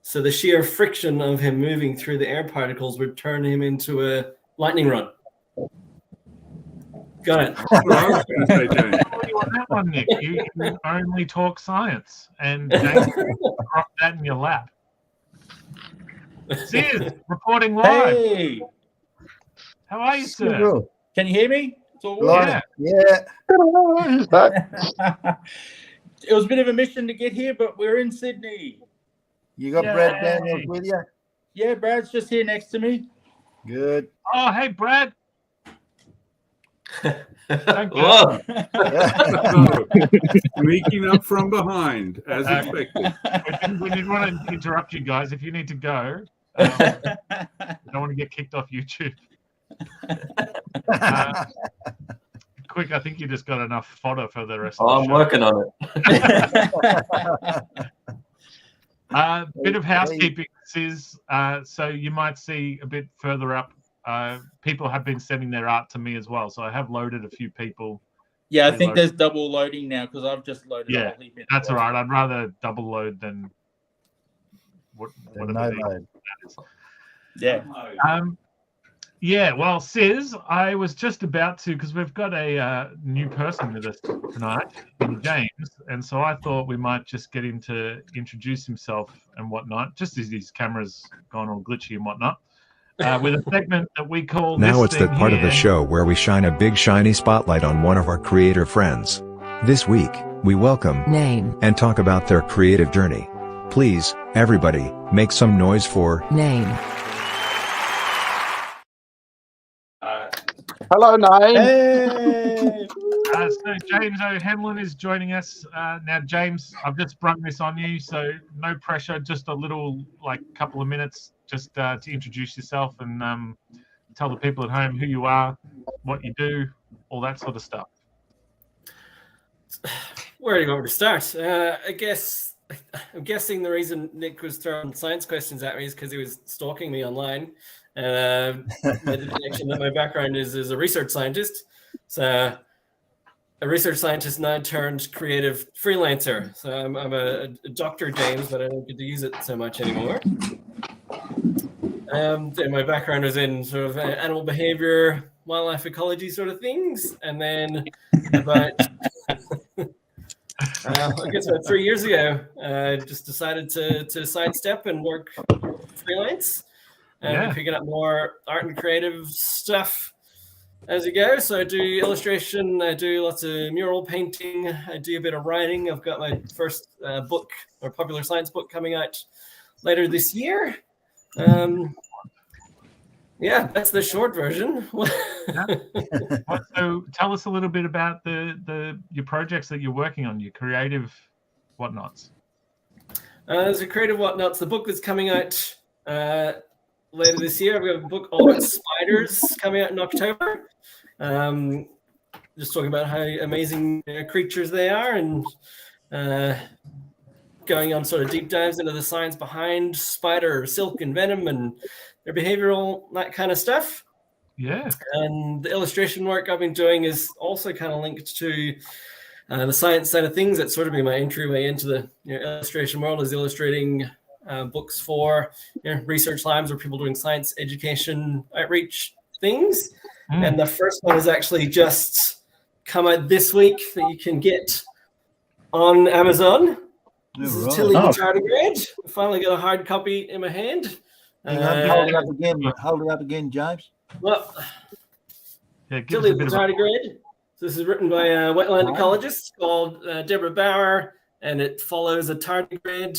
So the sheer friction of him moving through the air particles would turn him into a lightning rod. Got it. On that one, Nick, you can only talk science, and James drop that in your lap. Sis, reporting live. Hey, how are you, sir? Can you hear me? It's all Yeah. It was a bit of a mission to get here, but we're in Sydney. You got Brad Daniels with you? Yeah, Brad's just here next to me. Good. Oh, hey, Brad. Whoa. Sneaking up from behind, as expected. We didn't want to interrupt you guys. If you need to go, I don't want to get kicked off YouTube. Quick, I think you just got enough fodder for the rest of the show. I'm working on it. Bit of housekeeping, Sis. So you might see a bit further up, people have been sending their art to me as well. So I have loaded a few people Yeah, I think there's double loading now because I've just loaded a Yeah, whole heap in. that's all right. I'd rather double load than whatever No the load. that is. Yeah. Yeah, well, Sis, I was just about to, because we've got a new person with us tonight, James, and so I thought we might just get him to introduce himself and whatnot, just as his camera's gone all glitchy and whatnot, with a segment that we call Now this it's that thing part of the here. show where we shine a big shiny spotlight on one of our creator friends. This week, we welcome Name and talk about their creative journey. Please, everybody, make some noise for Name. Hello, Naeem. Hey! So James O'Hanlon is joining us. Now, James, I've just sprung this on you, so no pressure, just a little, couple of minutes just to introduce yourself and tell the people at home who you are, what you do, all that sort of stuff. Where do you want me to start? I'm guessing the reason Nick was throwing science questions at me is because he was stalking me online. And made the connection that my background is as a research scientist. So a research scientist now turned creative freelancer. So I'm a Dr. James, but I don't get to use it so much anymore. And my background is in sort of animal behavior, wildlife ecology sort of things. And then about, I guess about 3 years ago, I just decided to sidestep and work freelance. And picking up more art and creative stuff as you go. So I do illustration, I do lots of mural painting, I do a bit of writing. I've got my first book or popular science book coming out later this year. Yeah, that's the short version. So tell us a little bit about your projects that you're working on, your creative whatnots. There's a creative whatnots. The book that's coming out later this year. I've got a book all about spiders coming out in October. Just talking about how amazing creatures they are and going on sort of deep dives into the science behind spider silk and venom and their behavioral, that kind of stuff. Yeah. And the illustration work I've been doing is also kind of linked to the science side of things. That's sort of been my entryway into the illustration world, is illustrating books for research labs or people doing science education outreach things. And the first one has actually just come out this week that you can get on Amazon. This is Tilly the Tardigrade. I finally got a hard copy in my hand. Hold it up again, James. Well, yeah, Tilly the Tardigrade. So this is written by a wetland ecologist called Deborah Bauer, and it follows a tardigrade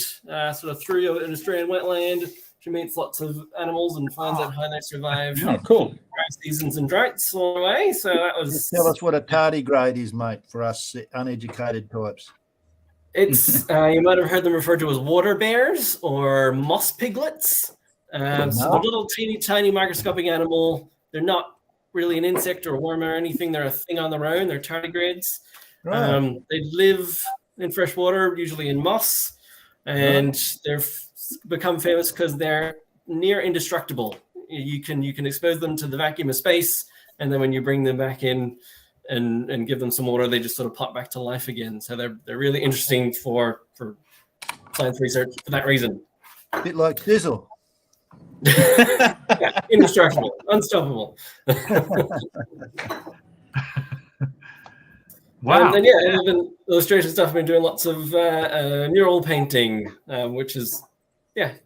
sort of through an Australian wetland. She meets lots of animals and finds out how they survive. Oh, cool. Dry seasons and droughts all the way. So that was. Tell us what a tardigrade is, mate, for us uneducated types. It's you might have heard them referred to as water bears or moss piglets. So they're little teeny tiny microscopic animal. They're not really an insect or worm or anything. They're a thing on their own. They're tardigrades. Right. They live in fresh water, usually in moss, and they've become famous because they're near indestructible. You can expose them to the vacuum of space, and then when you bring them back in and give them some water, they just sort of pop back to life again. So they're really interesting for science research for that reason. A bit like Sizzle. Yeah, indestructible, unstoppable. Wow. And then even illustration stuff. I've been doing lots of mural painting, which is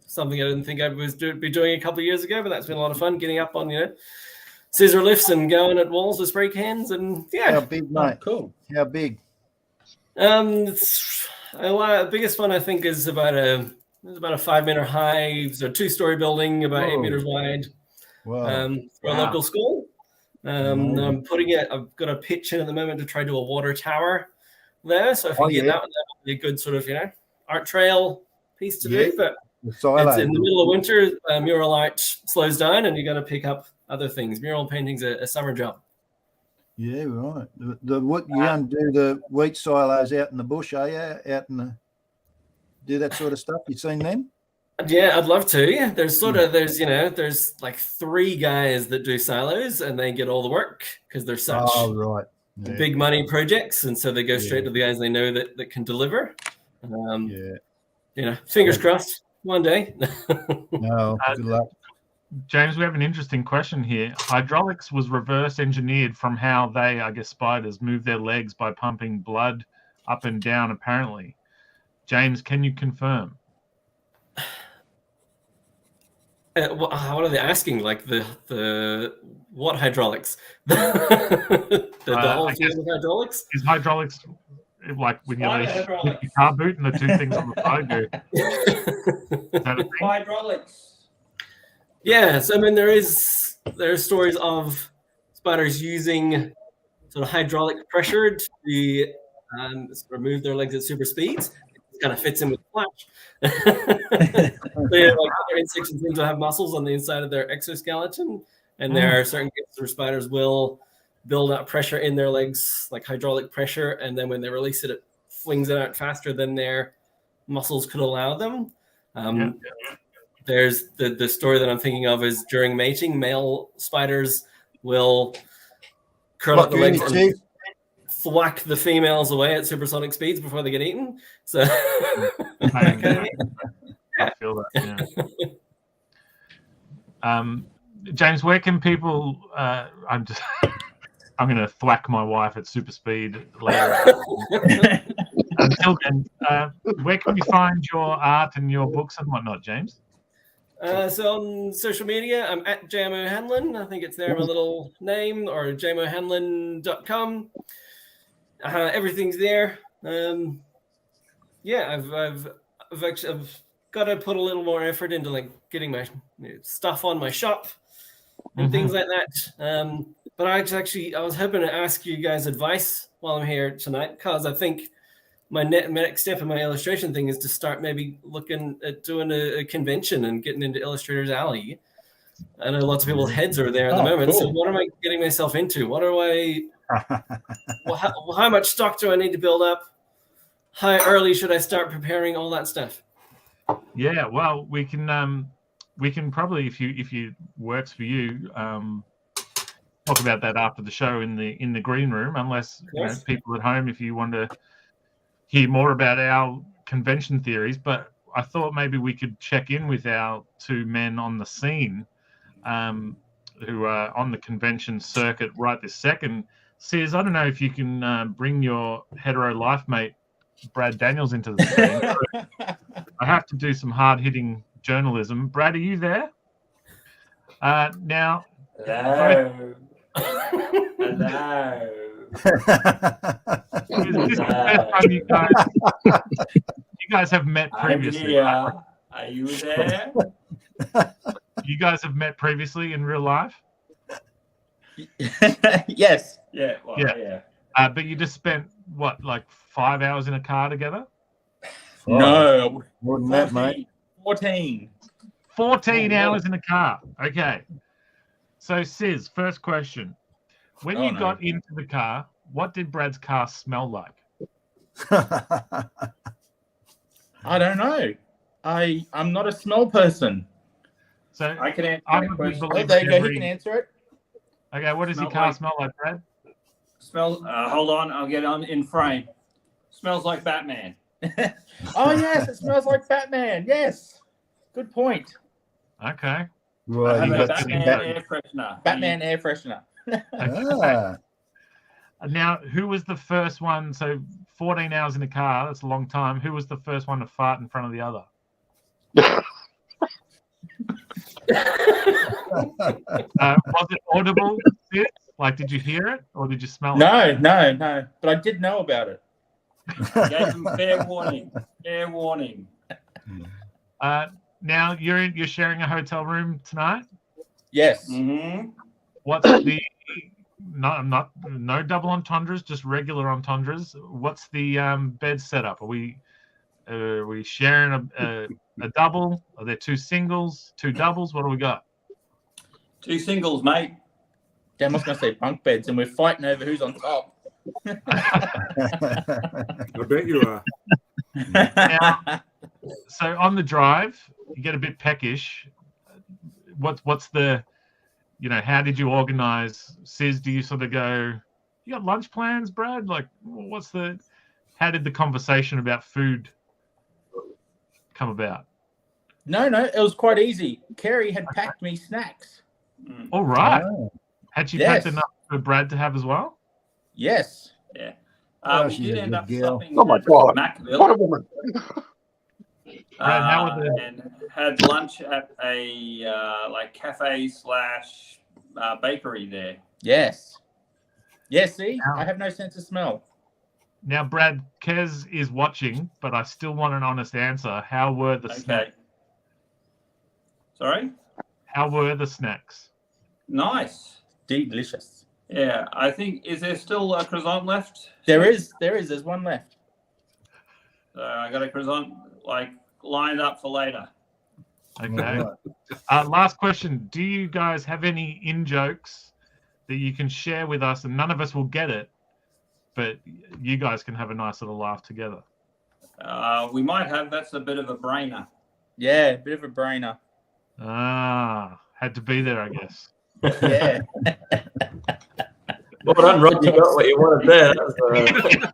something I didn't think I was be doing a couple of years ago, but that's been a lot of fun. Getting up on scissor lifts and going at walls with spray cans, and How big, mate? Cool. How big? The biggest one I think is about a 5-meter high, so 2-story building, about 8 meters wide. Wow. For a local school. I'm putting it. I've got a pitch in at the moment to try to do a water tower there. So if we get that would be a good sort of art trail piece to do. But it's in the middle of winter. Mural art slows down, and you got to pick up other things. Mural painting's a summer job. Yeah, right. What you don't do the wheat silos out in the bush, are you? Out in the do that sort of stuff? You seen them? Yeah, I'd love to. There's like 3 guys that do silos, and they get all the work because they're such the big money projects, and so they go straight to the guys they know that can deliver. Fingers crossed. One day. No, good luck. James, we have an interesting question here. Hydraulics was reverse engineered from how they, I guess, spiders move their legs by pumping blood up and down, apparently. James, can you confirm? What are they asking? Like the what hydraulics? the whole field of hydraulics? Is hydraulics like when you leave your car boot and the two things on the side go? Is that a thing? Hydraulics. Yes, I mean there are stories of spiders using sort of hydraulic pressure to sort of move their legs at super speeds. It kind of fits in with Flash. Other insects seem to have muscles on the inside of their exoskeleton, and there are certain cases where spiders will build up pressure in their legs, like hydraulic pressure, and then when they release it, it flings it out faster than their muscles could allow them. There's the story that I'm thinking of is during mating, male spiders will curl up the legs and thwack the females away at supersonic speeds before they get eaten. So I feel that. Yeah. James, where can people? I'm going to thwack my wife at super speed later. Until then, where can we find your art and your books and whatnot, James? So on social media, I'm at JMO Hanlon. I think it's there, my little name, or jmohanlon.com. Everything's there. I've got to put a little more effort into like getting my stuff on my shop and things like that. But I was hoping to ask you guys advice while I'm here tonight, because I think my next step in my illustration thing is to start maybe looking at doing a convention and getting into Illustrators Alley. I know lots of people's heads are there at the moment. Cool. So what am I getting myself into? What do I? How much stock do I need to build up? How early should I start preparing all that stuff? Yeah, well, we can probably, if you works for you, talk about that after the show in the green room. Unless people at home, if you want to hear more about our convention theories, but I thought maybe we could check in with our two men on the scene, who are on the convention circuit right this second. Sears, I don't know if you can bring your hetero life mate Brad Daniels into the scene. I have to do some hard-hitting journalism. Brad, are you there? Now. Hello. Hello. This is the first time you guys have met previously. Right? Are you there? You guys have met previously in real life? Yes. Yeah. Well, yeah. But you just spent what, like 5 hours in a car together? No, more than that, mate. 14 hours in a car. Okay. So, Sis, first question. When you got into the car, what did Brad's car smell like? I don't know. I'm not a smell person. So I can answer that question. There you go. He can answer it. Okay, what does your car smell like, Brad? Smells. Hold on, I'll get on in frame. Smells like Batman. Oh yes, it smells like Batman. Yes, good point. Okay. Right, you got Batman air freshener. Batman air freshener. Now, who was the first one? So 14 hours in a car, that's a long time. Who was the first one to fart in front of the other? Was it audible? Like, did you hear it or did you smell it? No. But I did know about it. Gave them fair warning. Fair warning. Now you're sharing a hotel room tonight? Yes. Mm-hmm. What's the no double entendres, just regular entendres? What's the bed setup? Are we sharing a double? Are there two singles, two doubles? What do we got? Two singles, mate. Dan was going to say bunk beds, and we're fighting over who's on top. I bet you are. Now, so on the drive, you get a bit peckish. What's the, how did you organize? Sis, do you sort of go, You got lunch plans, Brad? Like, how did the conversation about food come about? No, it was quite easy. Kerry had packed me snacks. All right. Oh. Had she Yes. packed enough for Brad to have as well? Yes. Yeah. Oh, We she's did a end good up girl. stopping Oh my at God. Macville. What a woman. Brad, how were the- And had lunch at a like cafe / bakery there. Yes. Yes, see? I have no sense of smell. Now, Brad, Kez is watching, but I still want an honest answer. How were the snacks? Sorry? How were the snacks? Nice. Delicious. Yeah, I think, is there still a croissant left? There is. There's one left. So I got a croissant lined up for later. Okay. Last question. Do you guys have any in-jokes that you can share with us? And none of us will get it, but you guys can have a nice little laugh together. We might have, that's a bit of a brainer. Yeah, a bit of a brainer. Had to be there, I guess. Yeah. Well done, Rod. You got what you wanted there.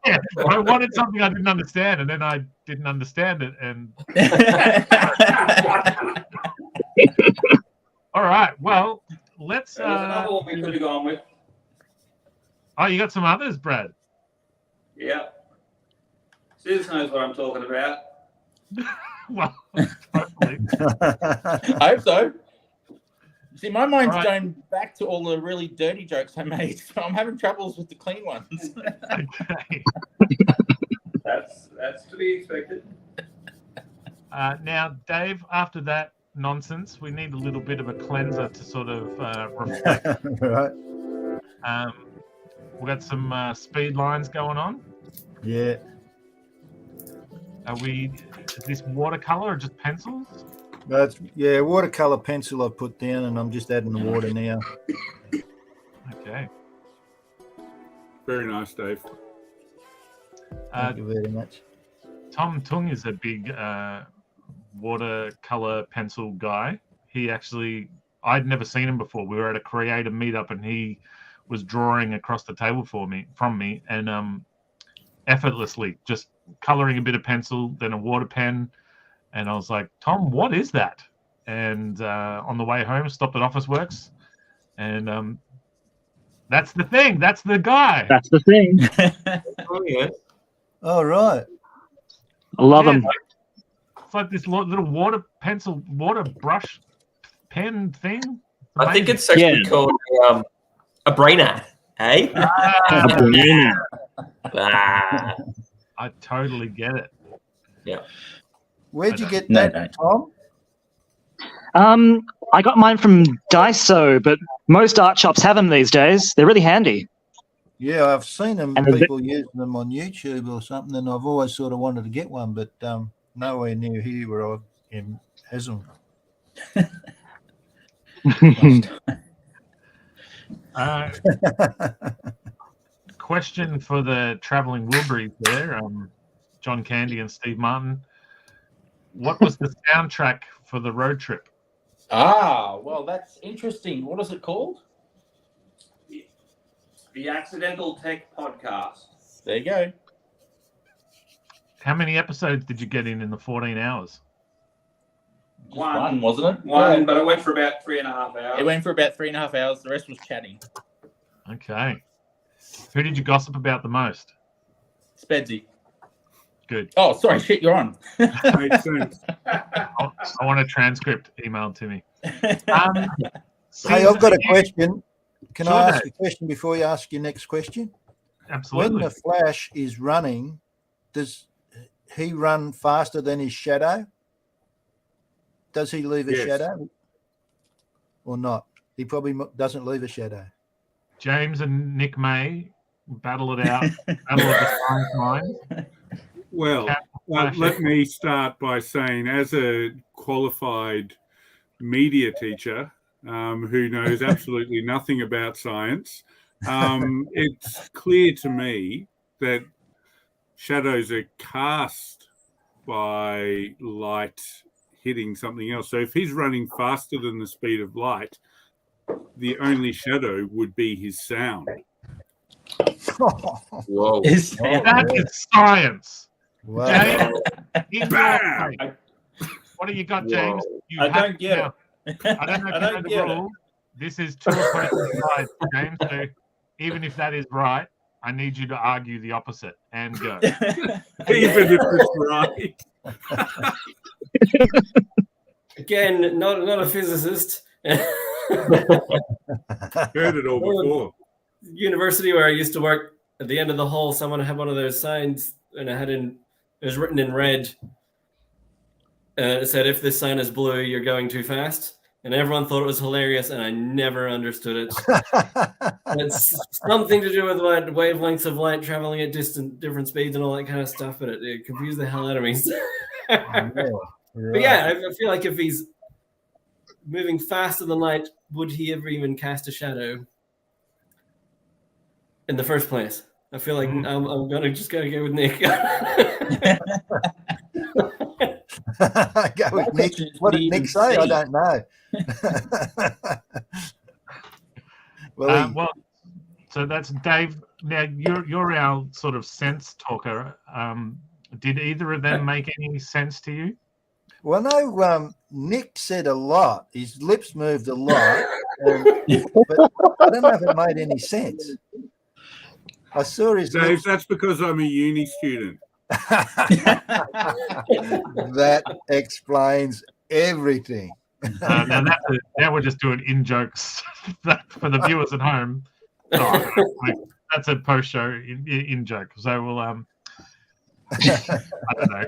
Yeah, I wanted something I didn't understand, and then I didn't understand it. And all right, well, let's. There was another one we could have gone with. Oh, you got some others, Brad? Yeah. Sis knows what I'm talking about. Well, hopefully. I hope so. See, my mind's All right. going back to all the really dirty jokes I made, so I'm having troubles with the clean ones. Okay. That's to be expected. Now, Dave, after that nonsense, we need a little bit of a cleanser to sort of reflect. Right. We've got some speed lines going on. Yeah. Is this watercolor or just pencils? That's watercolor pencil I've put down, and I'm just adding the water now. Okay. Very nice, Dave. Thank you very much. Tom Tung is a big watercolor pencil guy. I'd never seen him before. We were at a creator meetup, and he was drawing across the table from me, and effortlessly just coloring a bit of pencil, then a water pen. And I was like, Tom, what is that? And on the way home, stopped at Office Works. And that's the thing. That's the guy. That's the thing. Oh, yeah. All right. I love them. It's like this little water brush pen thing. I think it's actually called a brainer, eh? I totally get it. Yeah. Where'd you get No, that, don't. Tom? I got mine from Daiso, but most art shops have them these days. They're really handy. Yeah, I've seen them, And people using them on YouTube or something, and I've always sort of wanted to get one, but nowhere near here where I am has them. Question for the traveling Wilburys there, John Candy and Steve Martin. What was the soundtrack for the road trip? Well, that's interesting. What is it called? The Accidental Tech Podcast. There you go. How many episodes did you get in the 14 hours? Just one, wasn't it? One, but it went for about 3.5 hours. It went for about 3.5 hours. The rest was chatting. Okay. Who did you gossip about the most? Spedsy. Good. Oh, sorry, shit, you're on. Makes sense. I want a transcript emailed to me. Hey, I've got a question. Can I ask Dave. a question before you ask your next question? Absolutely. When the Flash is running, does he run faster than his shadow? Does he leave a Yes. shadow or not? He probably doesn't leave a shadow. James and Nick May battle it out. Battle of the Science Mind. Well, let me start by saying, as a qualified media teacher who knows absolutely nothing about science, it's clear to me that shadows are cast by light hitting something else. So if he's running faster than the speed of light, the only shadow would be his sound. Whoa. That is science. Wow. James, in your Bam! face. What do you got, James? You I have don't get now, it. I don't know if I you know don't the get it. rule. This is two opposing sides, James. So even if that is right, I need you to argue the opposite and go. Even if it's right. Again, not a physicist. Heard it all before. University where I used to work, at the end of the hall, someone had one of those signs, and it was written in red. It said, "If this sign is blue, you're going too fast." And everyone thought it was hilarious, and I never understood it. It's something to do with wavelengths of light traveling at different speeds and all that kind of stuff, but it confused the hell out of me. But yeah, I feel like if he's moving faster than light, would he ever even cast a shadow in the first place? I feel like I'm gonna go with Nick. Go with Nick. What did Nick say? I don't know. Well, so that's Dave. Now you're our sort of sense talker. Did either of them make any sense to you? Well, no. Nick said a lot. His lips moved a lot, but I don't know if it made any sense. I saw his Dave, lips. that's because I'm a uni student. That explains everything. Now we're just doing in jokes for the viewers at home. That's a post show in joke. So we'll I don't know.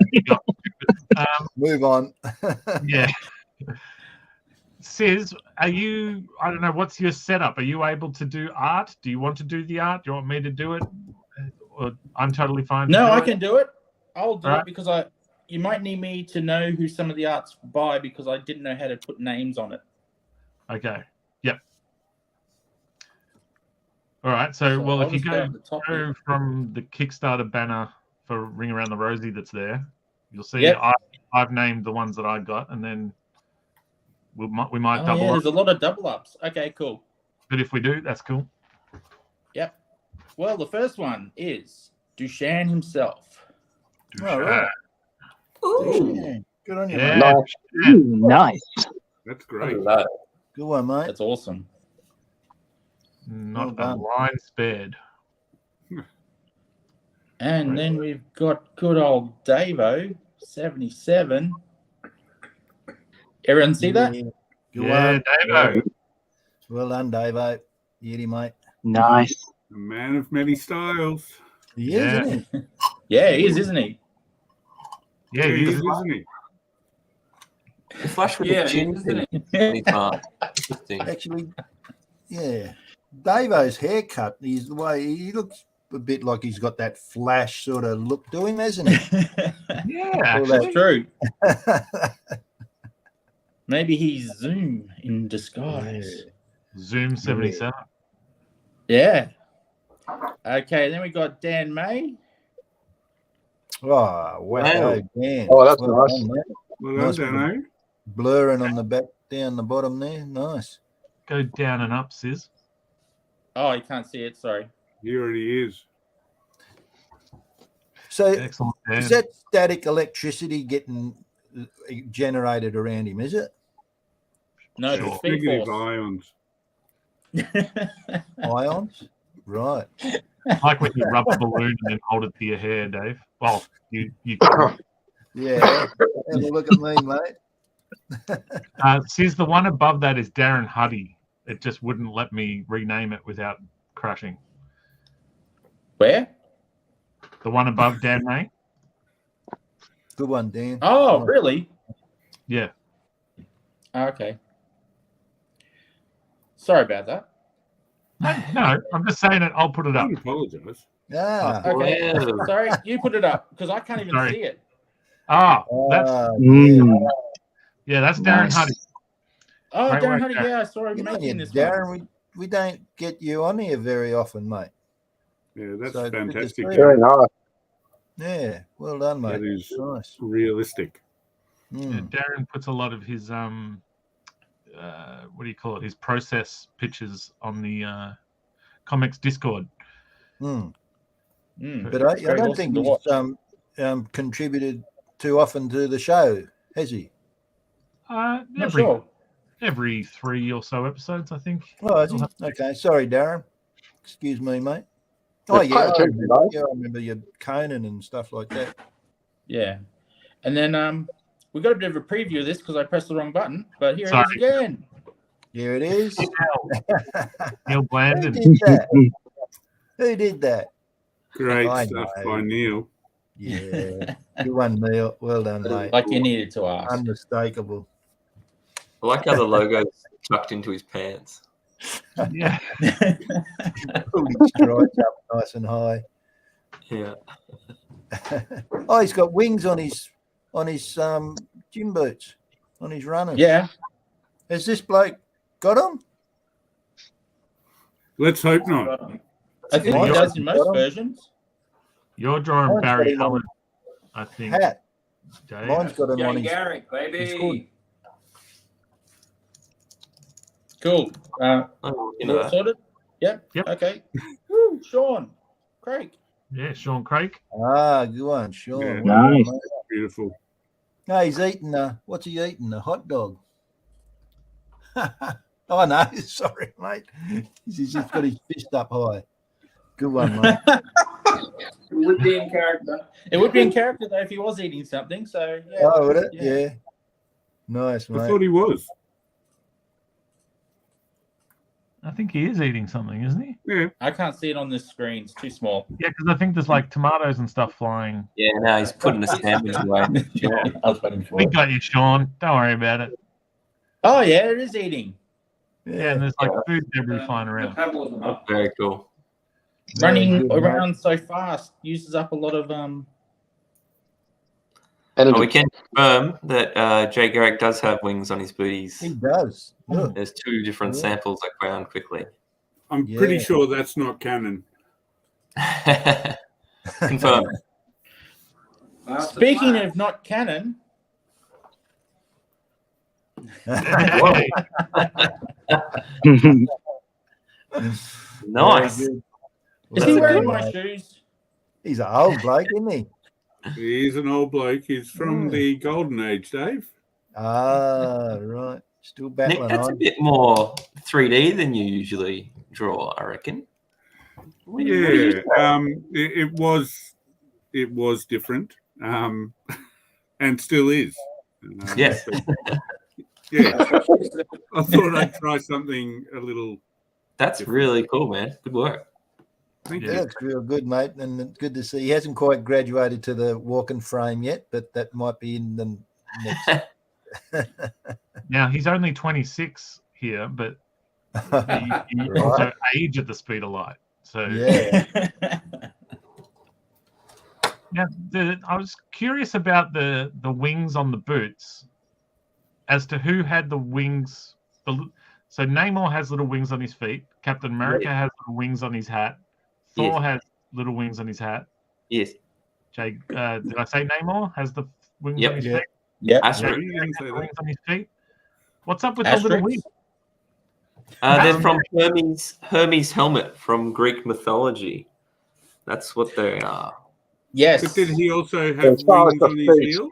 Move on. Yeah. Sis, are you? I don't know. What's your setup? Are you able to do art? Do you want to do the art? Do you want me to do it? Or I'm totally fine. No, I can do it. I'll do Right. it because you might need me to know who some of the art's by because I didn't know how to put names on it. Okay. Yep. All right. So well, I'll if you just go at the top through here. from the Kickstarter banner for Ring Around the Rosie that's there, you'll see Yep. I've named the ones that I got, and then we might Oh, double yeah, up. there's a lot of double ups. Okay, cool. But if we do, that's cool. Yep. Well, the first one is Duchan himself. All right. Ooh. Good on you, Yeah. mate. Ooh, nice. That's great. Look at that. Good one, mate. That's awesome. Not Well a done. line spared. And then we've got good old Davo, 77. Everyone see that? Yeah. Good Yeah, one. Davo. Well done, Davo. Beauty, mate. Nice. A man of many styles. He Yeah. is, isn't he? Yeah, he is, isn't he? Yeah, he you is, isn't he? The flash with Yeah, the chin isn't thing. it? He can't. Interesting. Actually, yeah. Davo's haircut, the way he looks a bit like he's got that flash sort of look to him, hasn't he? Yeah, All That's actually. true. Maybe he's Zoom in disguise. Zoom 77. Yeah. Okay, then we got Dan May. Oh, wow, Dan. Oh, that's Well nice. done, mate. Well Nice done, one. Dano. Blurring on the back, down the bottom there. Nice. Go down and up, Sis. Oh, you can't see it. Sorry. He already is. So, Excellent, Dan. is that static electricity getting generated around him, is it? No, Sure. the speed Negative force. ions. Ions? Right. Like when you rub a balloon and then hold it to your hair, Dave. Well, you Yeah. Have a look at me, mate. Sis, the one above that is Darren Huddy. It just wouldn't let me rename it without crashing. Where? The one above Dan May? Good one, Dan. Oh, really? Yeah. Okay. Sorry about that. No, I'm just saying it. I'll put it up. Don't apologise. Ah. Okay. Wow. Sorry, you put it up because I can't even Sorry. see it. Ah, that's Mm. yeah, that's Darren Nice. Huddy. Oh, Right, Darren right, Huddy, Darren. yeah, I saw him Good on you, making this one. Darren. We don't get you on here very often, mate. Yeah, that's So good to fantastic. see Very nice. Yeah. Well done, mate. That is Nice. realistic. Yeah, Mm. Darren puts a lot of his what do you call it? His process pictures on the ComX Discord. Mm. But I don't think he's contributed too often to the show, has he? Every 3 or so episodes, I think. Oh, is he? Okay. Sorry, Darren. Excuse me, mate. Yeah, Oh, yeah. quite a few, though. I remember your Conan and stuff like that. Yeah. And then we got a bit of a preview of this because I pressed the wrong button, but here Sorry. it is again. Here it is. Neil Blandon. Who did that? Who did that? Great I stuff know. by Neil. Yeah. Good one, Neil. Well done, mate. Like you needed to ask. Unmistakable. I like how the logo's tucked into his pants. Yeah. Pulled his stripes up nice and high. Yeah. Oh, he's got wings on his gym boots, on his runners. Yeah. Has this bloke got them? Let's hope not. I think he does in most versions. You're drawing Mine's Barry got him on Allen, I think. Hat. Dave. Mine's got him on Jay his. Garrick, It's baby. Cool. All sorted? Yep. Okay. Woo, Sean. Craig. Yeah, Sean Craig. Ah, good one, Sean. Yeah. Well done, Nice. mate. Beautiful. No, he's eating. What's he eating? A hot dog. Oh no, sorry, mate. He's just got his fist up high. Good one, mate. It would be in character. It would be in character though if he was eating something. So yeah. Oh, would it? Yeah. Nice, I mate. thought he was. I think he is eating something, isn't he? Yeah. I can't see it on this screen. It's too small. Yeah, because I think there's like tomatoes and stuff flying. Yeah, no, he's putting a sandwich away. I was waiting for We it. got you, Sean. Don't worry about it. Oh yeah, it is eating. Yeah, and there's like food debris flying around. Very cool. Running good, around so fast uses up a lot of And Oh, we can confirm that Jay Garrick does have wings on his booties. He does. Look. There's 2 different Yeah. samples I found quickly. I'm Yeah. pretty sure that's not canon. Confirm. Speaking of not canon, Nice. Very good. is Well he done, wearing my mate. shoes? He's an old bloke, isn't he? He's an old bloke. He's from Yeah. the golden age, Dave. Ah, right. Still Nick, battling that's a on. bit more 3D than you usually draw, I reckon. What do you Yeah. It was different. And still is. Yes. Yeah. I thought I'd try something a little. That's really cool, man. Good work. Thank Yeah, you. it's real good, mate, and it's good to see. He hasn't quite graduated to the walking frame yet, but that might be in the next. Now, he's only 26 here, but he Right. also age at the speed of light. So Yeah. Now, I was curious about the wings on the boots, as to who had the wings. So Namor has little wings on his feet. Captain America has little wings on his hat. Thor Yes. has little wings on his hat. Yes. Jay, did I say Namor has the wings Yep. on his Yeah. feet? Yep. Astrid. Sorry, you didn't say that. Wings on his feet. What's up with the little Asterix? wings? They're from Hermes' helmet from Greek mythology. That's what they are. Yes. But did he also have as far as wings the on his feet, heels?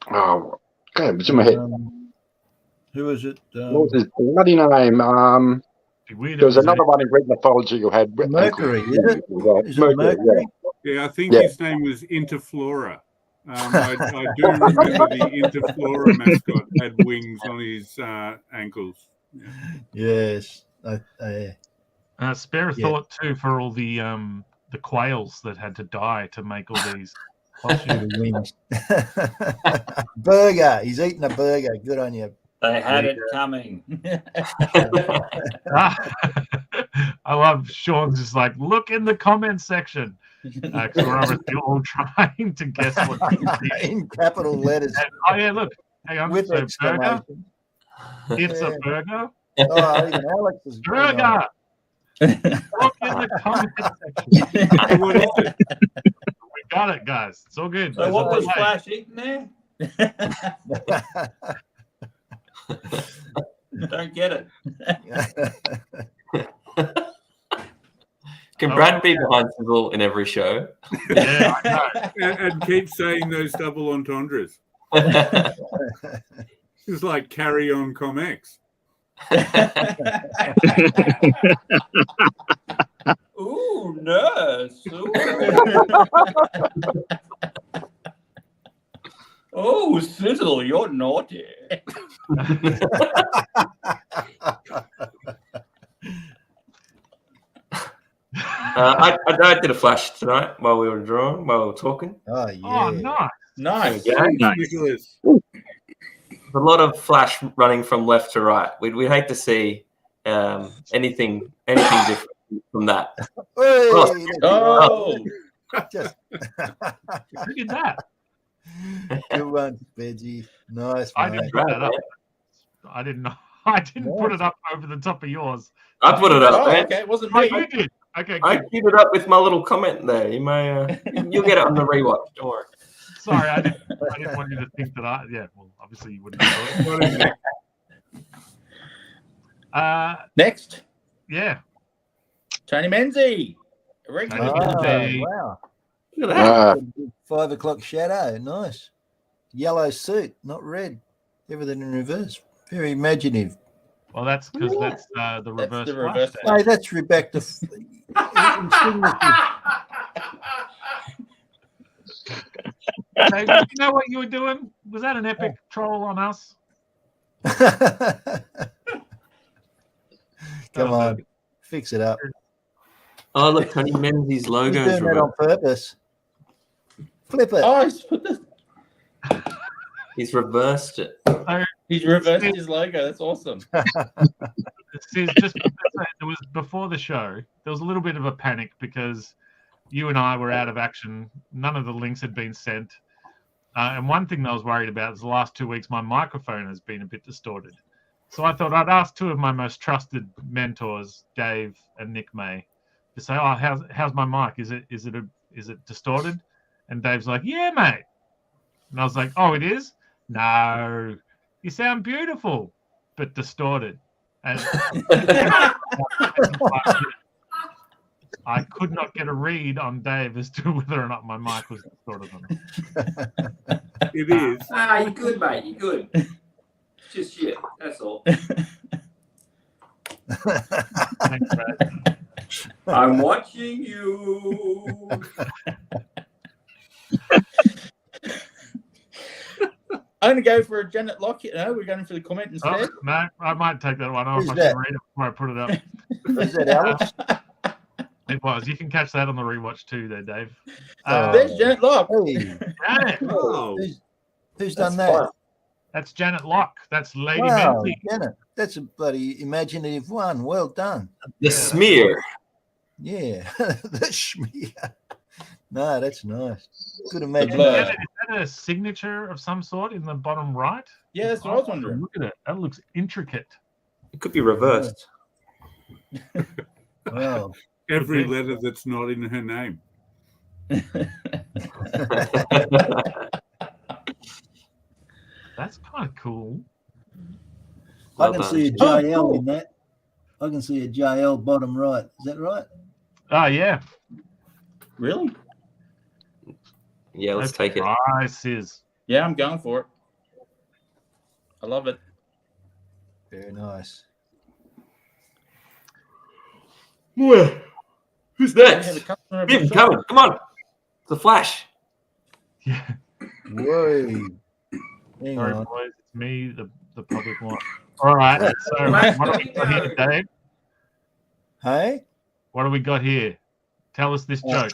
oh, God, it's in my head. Who was it? What was his bloody name? Be weird There was if it another one in Greek mythology who had Mercury, is it? Is it Mercury, Mercury? Yeah, I think Yeah. his name was Interflora. I do remember the Interflora mascot had wings on his ankles. Yes. Spare a Yeah. thought too for all the quails that had to die to make all these costumes. Little wings. Burger. He's eating a burger. Good on you. They had it coming. I love Sean's just like, look in the comments section. Because we're obviously all trying to guess what it is. In capital letters. And, oh yeah, look. Hang on. With So burger. exclamation. It's Yeah. a burger. Oh, even Alex is Burger. Look in the comments section. What is it? We got it, guys. It's all good. So There's what a was delay. Flash eating there? Don't get it. Can Brad be behind Sizzle in every show? Yeah, I know. And keep saying those double entendres. It's like carry on ComX. Ooh, nurse. Ooh. Oh, Sizzle, you're naughty. I did a flash tonight while we were talking. Oh, yeah. Oh, nice. Nice. Yeah. Nicholas. A lot of flash running from left to right. We'd hate to see anything different from that. Hey, Oh, just Who did that? good one, Veggie. Nice, I mate. didn't put that up. I didn't know. I didn't put it up over the top of yours. I put it up, oh, man. okay. It wasn't Oh, me. you did. Okay, I good. queued it up with my little comment there. You may, you'll get it on the rewatch. Don't worry. Sorry, I didn't want you to think that I. Yeah, well, obviously you wouldn't have thought it. Next, Yeah. Tony Menzie. Regular. Tony Oh, Menzie. wow. Look at that. 5 o'clock shadow. Nice. Yellow suit, not red. Everything in reverse. Very imaginative. Well, that's because that's the reverse. the reverse flash. Hey, that's Rebecca. Dave, you know what you were doing? Was that an epic troll on us? Come on, fix it up. Oh, look, Tony Menzie's He's logo doing is that on reversed. purpose. Flip it. Oh, he's put this. He's reversed it. He's reversed his logo. That's awesome. It was before the show. There was a little bit of a panic because you and I were out of action. None of the links had been sent. And one thing that I was worried about is the last 2 weeks, my microphone has been a bit distorted. So I thought I'd ask two of my most trusted mentors, Dave and Nick May, to say, "Oh, how's my mic? Is it distorted?" And Dave's like, "Yeah, mate." And I was like, "Oh, it is? No, you sound beautiful, but distorted." And I could not get a read on Dave as to whether or not my mic was distorted or not. It is. Ah, you're good, mate. You're good. It's just shit. That's all. Thanks, Brad. I'm watching you. I'm going to go for a Janet Locke. No, we're going for the comment instead. Oh, no, I might take that one off. Who's I that? should read it before I put it up. Is that Alex? It was. You can catch that on the rewatch too, there, Dave. There's Janet Locke. Hey, Janet. Oh, who's done that? That's Janet Locke. That's Lady Wow, Menzie. Janet. That's a bloody imaginative one. Well done. The smear. Yeah, the schmear. No, that's nice. Good blur. Janet, imagination. is that a signature of some sort in the bottom right? Yeah, that's what I was wondering. Look at it. That looks intricate. It could be reversed. Wow. every letter that's not in her name. That's kind of cool. I can see a Oh, JL cool. in that. I can see a JL bottom right. Is that right? Oh, yeah. Really? Yeah, let's take it. Prices. Yeah, I'm going for it. I love it. Very nice. Who's We have next? a customer of the Bim, shop. coming. Come on. It's a flash. Yeah. Whoa. Hang Sorry, on. boys. It's me, the public one. All right. So, what do we got here, Dave? Hey? What do we got here? Tell us this joke.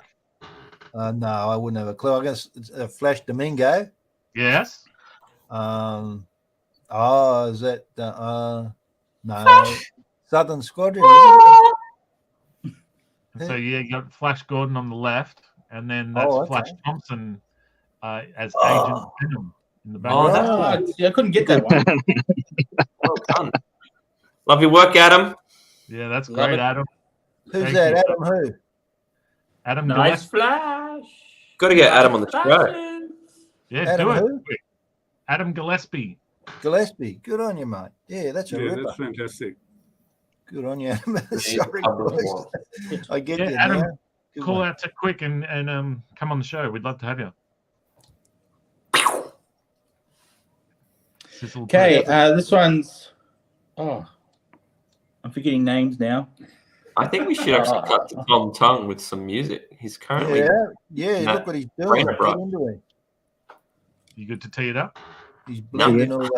No, I wouldn't have a clue. I guess it's a Flash Domingo. Yes? Oh, is that no Southern Squadron? Is So, yeah, you got Flash Gordon on the left, and then that's Oh, okay. Flash Thompson as Agent Venom in the Oh, background. that's Oh, yeah, I couldn't get that one. well done. Love your work, Adam. Yeah, that's Love great, it. Adam. Who's Thank that? you. Adam who? Adam Nice Gillespie. flash. Got to get Adam on the show. Flashes. Yeah, Adam do it. who? Adam Gillespie. Gillespie. Good on you, mate. Yeah, that's a Yeah, ripper. that's fantastic. Good on you. He's Sorry, a public boys. one. I get Yeah, you Adam, now. Good call one. out to Quick and come on the show. We'd love to have you. Sizzle, Okay, please. this one's. Oh, I'm forgetting names now. I think we should actually cut to Tom Tongue with some music. He's currently Yeah, No. look what he's doing. Brainer, bro. Get into it. You good to tee it up? He's blending all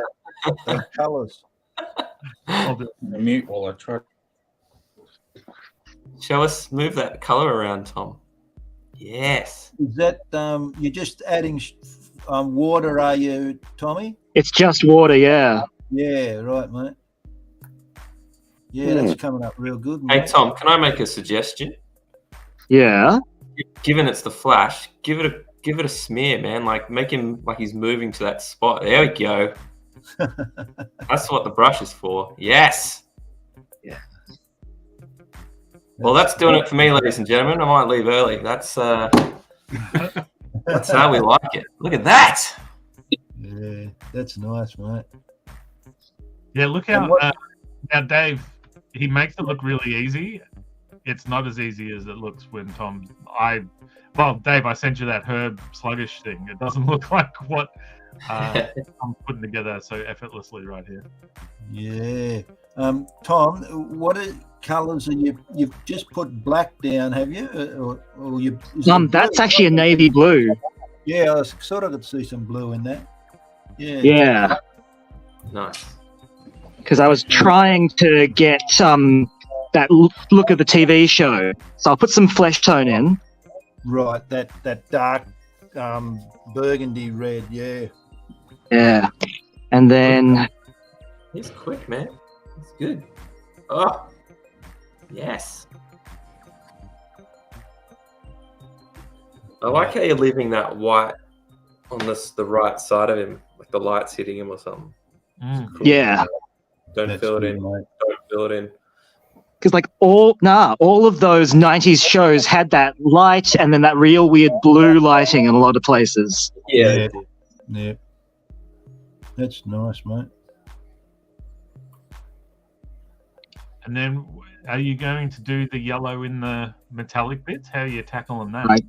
those colours. I'll do- Mute while I try. Show us, move that color around, Tom. Yes. Is that you're just adding water, are you, Tommy? It's just water, yeah. Yeah, right, mate. Yeah, that's coming up real good, Hey, mate. Tom, can I make a suggestion? Yeah. Given it's the Flash, give it a smear, man. Like, make him like he's moving to that spot. There we go. That's what the brush is for. Yes. Yeah. Well, that's doing it for me, ladies and gentlemen. I might leave early. That's how we like it. Look at that. Yeah, that's nice, mate. Yeah, look how now Dave, he makes it look really easy. It's not as easy as it looks when Tom. Dave, I sent you that herb sluggish thing. It doesn't look like what I'm putting together so effortlessly right here. Yeah. Tom, what colours are you? You've just put black down, have you? Or you? That's actually a navy blue. Yeah, I sort of could see some blue in that. Yeah. Yeah. Nice. Because I was trying to get that look of the TV show. So I'll put some flesh tone in. Right, that dark burgundy red, yeah. Yeah. And then He's quick, man. He's good. Oh, yes. I like how you're leaving that white on the right side of him, like the light's hitting him or something. Mm. Cool. Yeah. Don't That's fill it good, in. mate. Don't fill it in. because like all of those 90s shows had that light and then that real weird blue lighting in a lot of places. Yeah. Yeah. That's nice, mate. And then, are you going to do the yellow in the metallic bits? How are you tackling that? Right.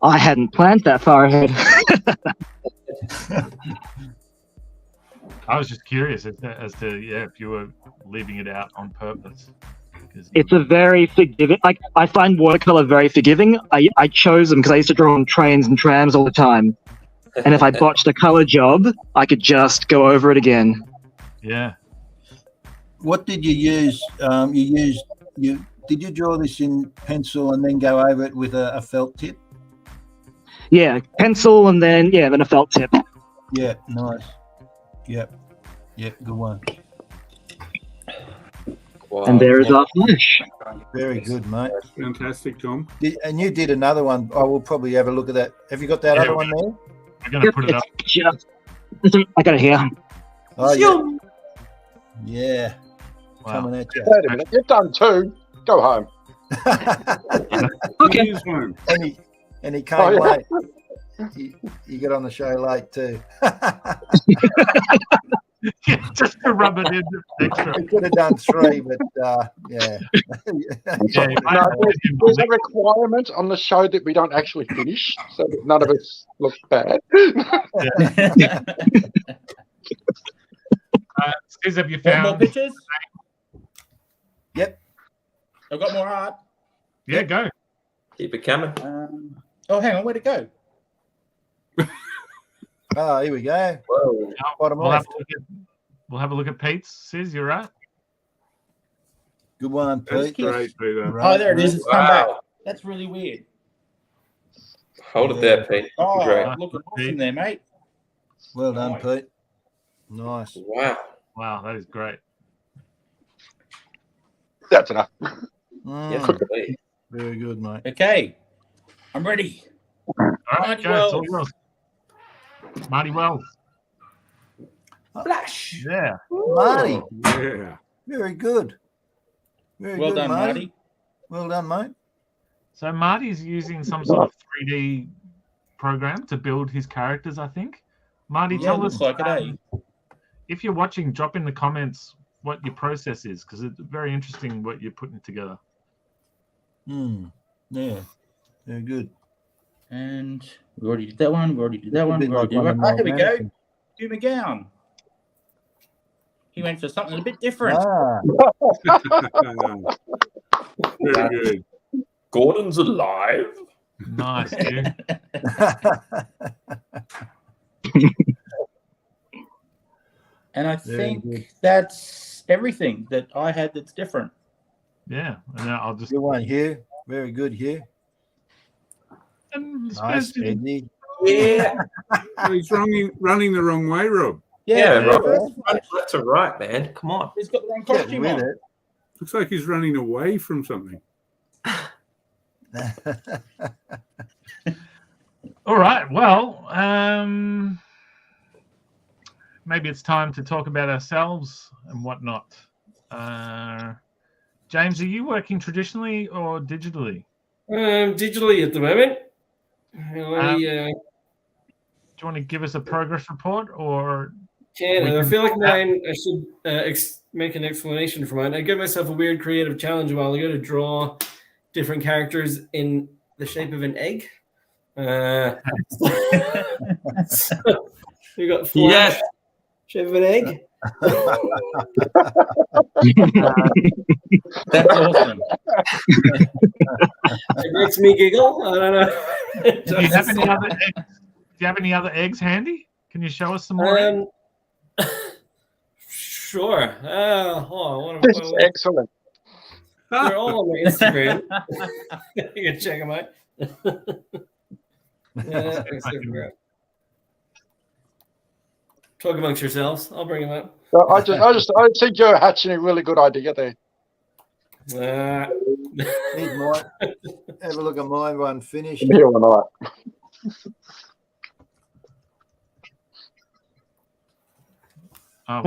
I hadn't planned that far ahead. I was just curious as to if you were leaving it out on purpose. It's a very forgiving. Like I find watercolor very forgiving. I chose them because I used to draw on trains and trams all the time, and if I botched a color job, I could just go over it again. Yeah. What did you use? Did you draw this in pencil and then go over it with a felt tip? Yeah, pencil and then a felt tip. Yeah, nice. Yep, good one. Wow. And there is our flash. Very good, mate. Fantastic, Tom. And you did another one. I will probably have a look at that. Have you got that other one there? I'm going to put it up. I got it here. Oh, yeah. Wow. Coming at you. Wait a minute, you've done two. Go home. Okay. Here's one. And he came late. He got on the show late too. Yeah, just to rub it in extra. We could have done three, but yeah. Yeah, No, there's a requirement on the show that we don't actually finish, so that none of us look bad. Steve, have you Want more found? pictures? Yep. I've got more art. Yeah, go. Keep it coming. Oh, hang on, where'd it go? Oh, here we go. Whoa. Bottom We'll have, left. we'll have a look at Pete's. Sis, you're right. Good one, That's Pete. great, Peter. Right, Oh, there it is. mate. It's come back. Wow. That's really weird. Hold it there, Pete. Oh, Great. look at awesome there, mate. Well done, Nice. Pete. Nice. Wow. Wow, that is great. That's enough. Yeah, Mm, complete. very good, mate. Okay, I'm ready. All right, Marty go. It's all Wells. yours. Marty Wells. Flash. Yeah. Marty, Yeah. very good. Very Well good, done, Marty. Well done, mate. So Marty's using some sort of 3D program to build his characters, I think. Marty, Yeah, tell looks us like it, eh? if you're watching, drop in the comments what your process is, because it's very interesting what you're putting together. Yeah, very good. And we already did that one. We already did that A one. bit We already like did that one one. of Oh, here we my go. Hugh McGowan. He went for something a bit different. Very good. Gordon's alive. Nice, dude. And I Very think good. that's everything that I had that's different. Yeah, and now I'll just. Good one, Hugh. Very good, Hugh. Nice, Spence, Eddie. Yeah. Oh, he's running the wrong way, Rob. Yeah, Yeah, Rob. first Run left to right, man. Come on. he's got the wrong Get costume with on. it. Looks like he's running away from something. All right. Well, maybe it's time to talk about ourselves and whatnot. James, are you working traditionally or digitally? Digitally at the moment. Do you want to give us a progress report, or I feel like mine, I should make an explanation for mine. I gave myself a weird creative challenge a while ago to draw different characters in the shape of an egg. So we got Flash, shape of an egg. That's awesome. It makes me giggle. I don't know. do you have any other eggs? Do you have any other eggs handy? Can you show us some more? Eggs? Sure. This is excellent. They're all on my Instagram. You can check them out. Talk amongst yourselves. I'll bring them up. I think you're hatching a really good idea there. Need mine. Have a look at mine one finished. Here or not. Oh,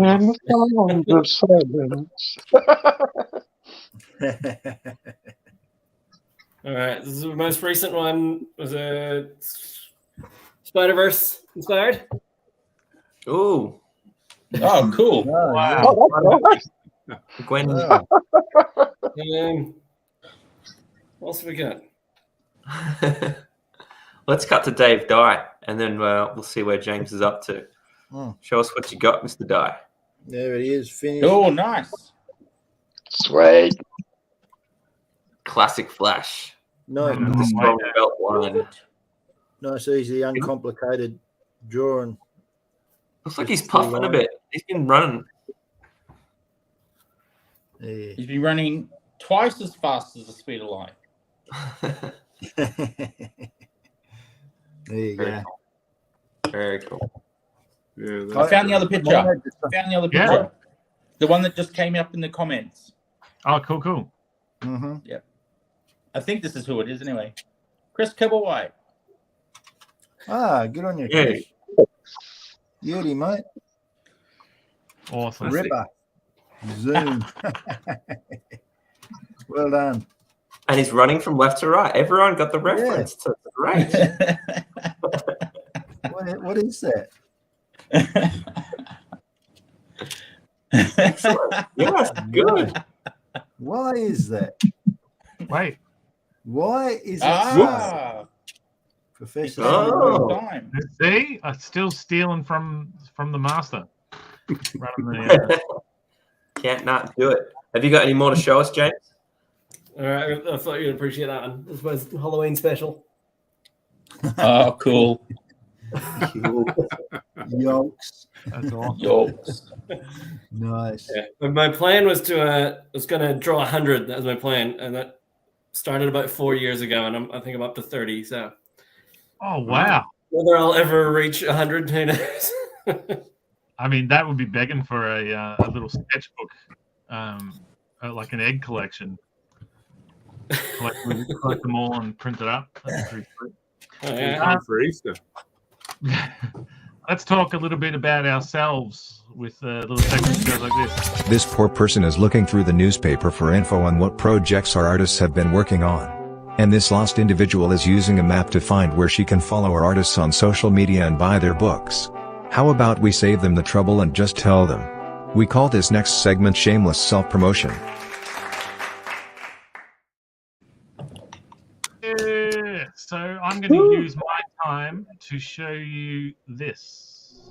all right. This is the most recent one. Was a Spider-Verse inspired. Ooh. Oh, cool. wow. Gwen. What else have we got? Let's cut to Dave Dye, and then we'll see where James is up to. Show us what you got, Mr. Dye. There it is, finished. Oh, nice. Sweet. Classic Flash. No, The strong belt one. nice, easy, uncomplicated drawing. Looks like he's puffing a bit. He's been running. Yeah. He's been running twice as fast as the speed of light. There you go. Very cool. Yeah, I found the other picture. Yeah. The one that just came up in the comments. Oh, cool. Mm-hmm. Yep. I think this is who it is anyway. Chris Kibblewhite. Ah, good on you, Yeah. Chris. Beauty, mate. Awesome. Ripper. Zoom. Well done. And he's running from left to right. Everyone got the reference. So it's great. What is that? Excellent. Yes, good. Why is that? Wait. Why is it Professor? Time. See, I'm still stealing from the master. Running the, Can't not do it. Have you got any more to show us, James? All right. I thought you'd appreciate that one. This was Halloween special. Oh, cool. Yolks. That's awesome. Yolks. Nice. Yeah. But my plan was to draw 100. That was my plan, and that started about 4 years ago, and I think I'm up to 30. So, Oh, wow. whether I'll ever reach 100, who knows? I mean, that would be begging for a little sketchbook, like an egg collection. Collect them all and print it up. That's pretty sweet. Time for Easter. Let's talk a little bit about ourselves with little segments that goes like this. This poor person is looking through the newspaper for info on what projects our artists have been working on. And this lost individual is using a map to find where she can follow our artists on social media and buy their books. How about we save them the trouble and just tell them? We call this next segment shameless self-promotion. Yeah, so I'm going to use my time to show you this.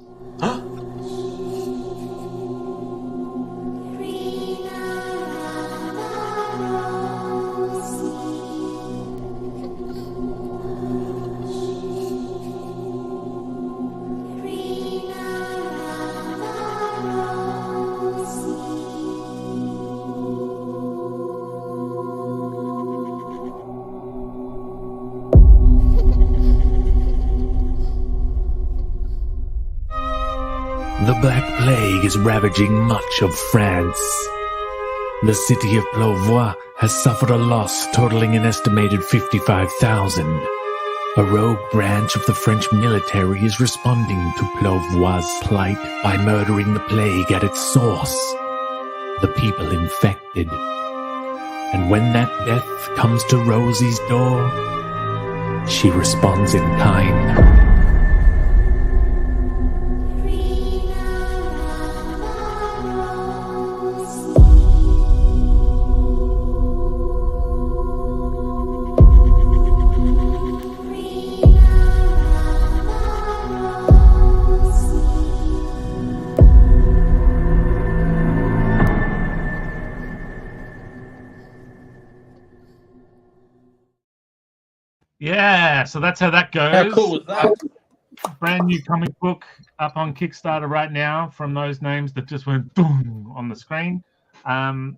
The Black Plague is ravaging much of France. The city of Plouvois has suffered a loss totaling an estimated 55,000. A rogue branch of the French military is responding to Plouvois' plight by murdering the plague at its source, the people infected. And when that death comes to Rosie's door, she responds in kind. Yeah, so that's how that goes. How cool was that? Brand new comic book up on Kickstarter right now from those names that just went boom on the screen.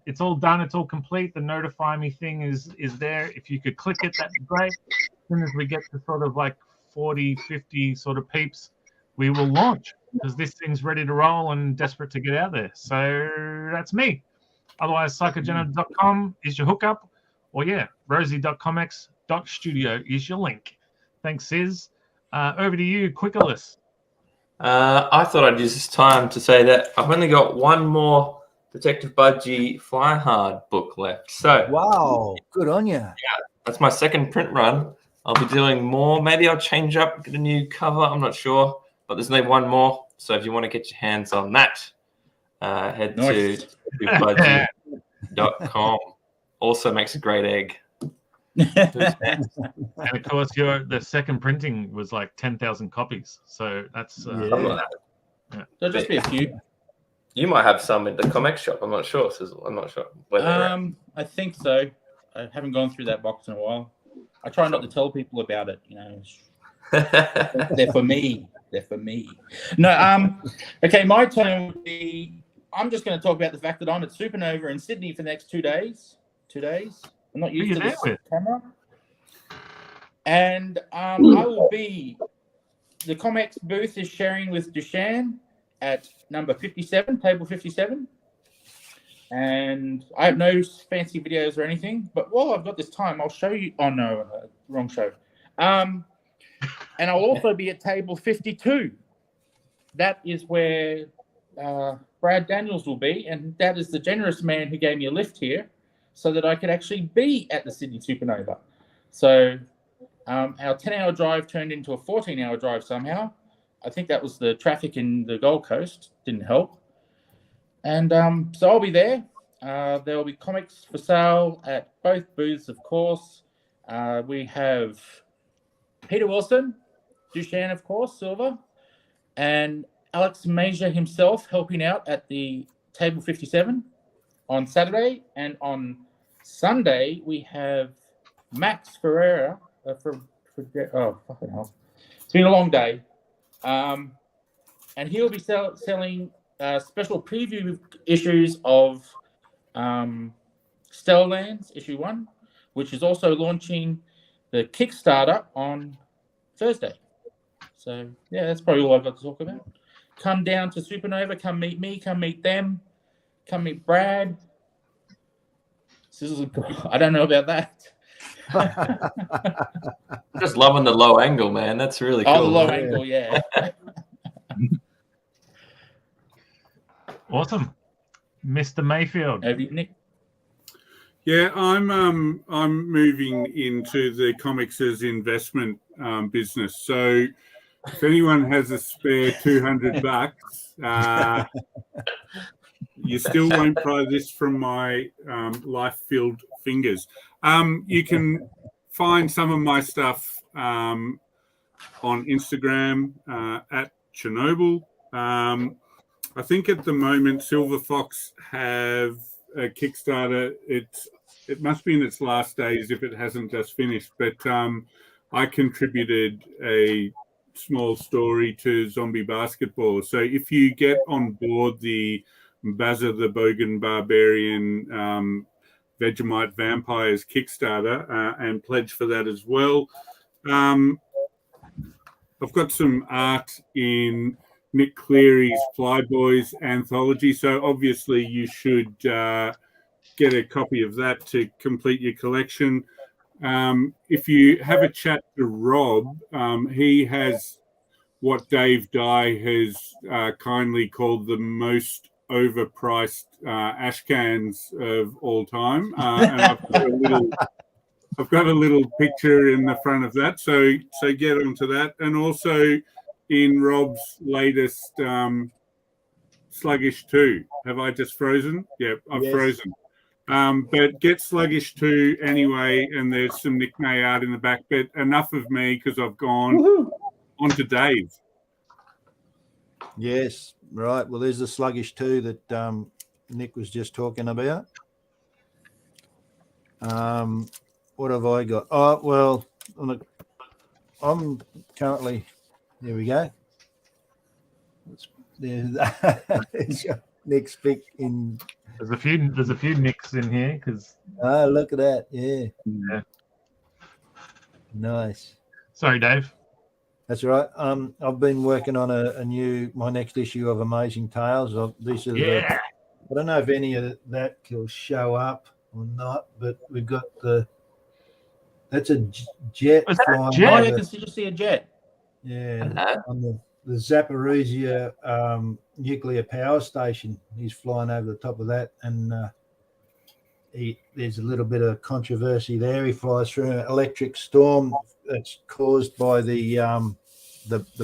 It's all done. It's all complete. The notify me thing is there. If you could click it, that'd be great. As soon as we get to sort of like 40, 50 sort of peeps, we will launch because this thing's ready to roll and desperate to get out there. So that's me. Otherwise, psychogenitor.com is your hookup. Or yeah, rosie.comx.studio is your link. Thanks, Sis. Over to you, Quickerless. I thought I'd use this time to say that I've only got one more Detective Budgie Fly Hard book left. So Wow, good on you. yeah, that's my second print run. I'll be doing more. Maybe I'll change up, get a new cover. I'm not sure, but there's only one more. So if you want to get your hands on that, head to budgie.com. Also makes a great egg. And of course, the second printing was like 10,000 copies. So that's There'll just be a few. You might have some in the ComX shop. I'm not sure, Sizzle. I'm not sure. I think so. I haven't gone through that box in a while. I try not to tell people about it. You know, they're for me. They're for me. No. Okay, my turn would be. I'm just going to talk about the fact that I'm at Supernova in Sydney for the next 2 days. 2 days. I'm not used to this camera. And I will be. The ComX booth is sharing with Dushan at number 57, table 57. And I have no fancy videos or anything, but while I've got this time, I'll show you. Oh, no, wrong show. And I'll also be at table 52. That is where Brad Daniels will be, and that is the generous man who gave me a lift here so that I could actually be at the Sydney Supernova. So our 10-hour drive turned into a 14-hour drive somehow. I think that was the traffic in the Gold Coast. Didn't help. And so I'll be there. There will be comics for sale at both booths, of course. We have Peter Wilson, Dushan, of course, Silver, and Alex Major himself helping out at the table 57 on Saturday. And on Sunday, we have Max Ferreira. Oh, fucking hell. It's been a long day. And he'll be selling special preview issues of Stellarlands issue 1, which is also launching the Kickstarter on Thursday. So yeah, that's probably all I've got to talk about. Come down to Supernova, come meet me, come meet them, come meet Brad. I don't know about that. Just loving the low angle, man. That's really cool. Oh, the low angle, yeah. Awesome, Mr. Mayfield. Have you, Nick? Yeah, I'm moving into the ComX's investment business. So if anyone has a spare $200, You still won't pry this from my life-filled fingers. You can find some of my stuff on Instagram at Chernobyl. I think at the moment Silver Fox have a Kickstarter. It must be in its last days if it hasn't just finished. But I contributed a small story to Zombie Basketball. So if you get on board the Bazza the Bogan Barbarian Vegemite Vampires Kickstarter and pledge for that as well. I've got some art in Nick Cleary's Flyboys anthology, so obviously you should get a copy of that to complete your collection. If you have a chat to Rob, he has what Dave Dye has kindly called the most overpriced ash cans of all time, and I've got a little picture in the front of that, so get onto that. And also in Rob's latest Sluggish 2. Have I just frozen? Yeah, I've frozen. But get Sluggish 2 anyway, and there's some Nick May art in the back. But enough of me, because I've gone on to Dave. Yes, right. Well, there's the Sluggish 2 that Nick was just talking about. What have I got? Oh, well, I'm currently, there we go. There's Nick's pick in. There's a few Nicks in here because. Oh, look at that! Yeah. Nice. Sorry, Dave. That's right. I've been working on my next issue of Amazing Tales. I don't know if any of that will show up or not, but we've got that's a jet. Is that a jet? Oh, you can just see a jet. Yeah, on the Zaporizhia nuclear power station. He's flying over the top of that, and there's a little bit of controversy there. He flies through an electric storm that's caused by the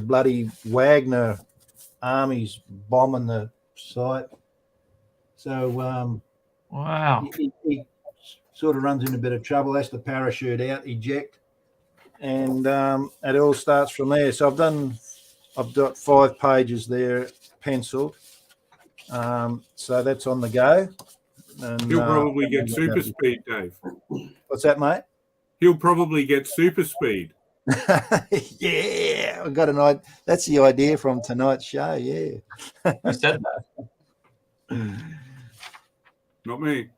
bloody Wagner armies bombing the site. So wow, he sort of runs into a bit of trouble, has to parachute out, eject, and it all starts from there. So I've got 5 pages there penciled. So that's on the go. And, he'll probably get super speed, Dave. What's that, mate? He'll probably get super speed. Yeah, I've got an idea. That's the idea from tonight's show. Yeah. Who said that? Not me.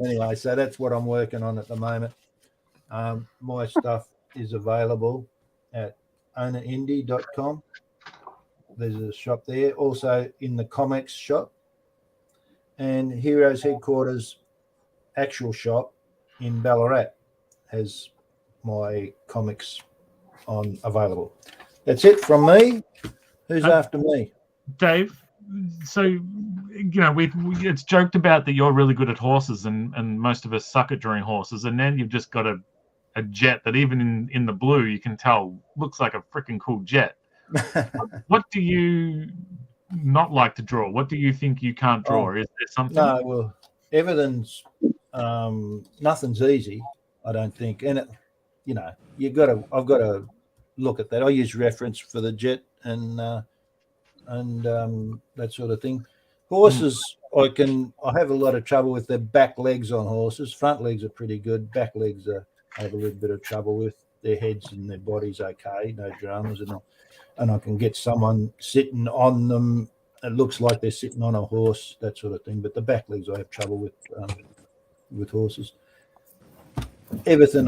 Anyway, so that's what I'm working on at the moment. My stuff is available at ownerindie.com. There's a shop there. Also in the ComX shop. And Heroes Headquarters actual shop in Ballarat has my comics on available. That's it from me. Who's after me? Dave. So, it's joked about that you're really good at horses, and most of us suck at drawing horses, and then you've just got a jet that even in the blue you can tell looks like a freaking cool jet. What do you not like to draw? What do you think you can't draw? Is there something? No, well, everything's nothing's easy, I don't think. And I've got to look at that. I use reference for the jet and that sort of thing. Horses, I have a lot of trouble with their back legs on horses. Front legs are pretty good. Back legs I have a little bit of trouble with. Their heads and their bodies okay, no dramas, and I can get someone sitting on them. It looks like they're sitting on a horse, that sort of thing. But the back legs I have trouble with horses. Everything,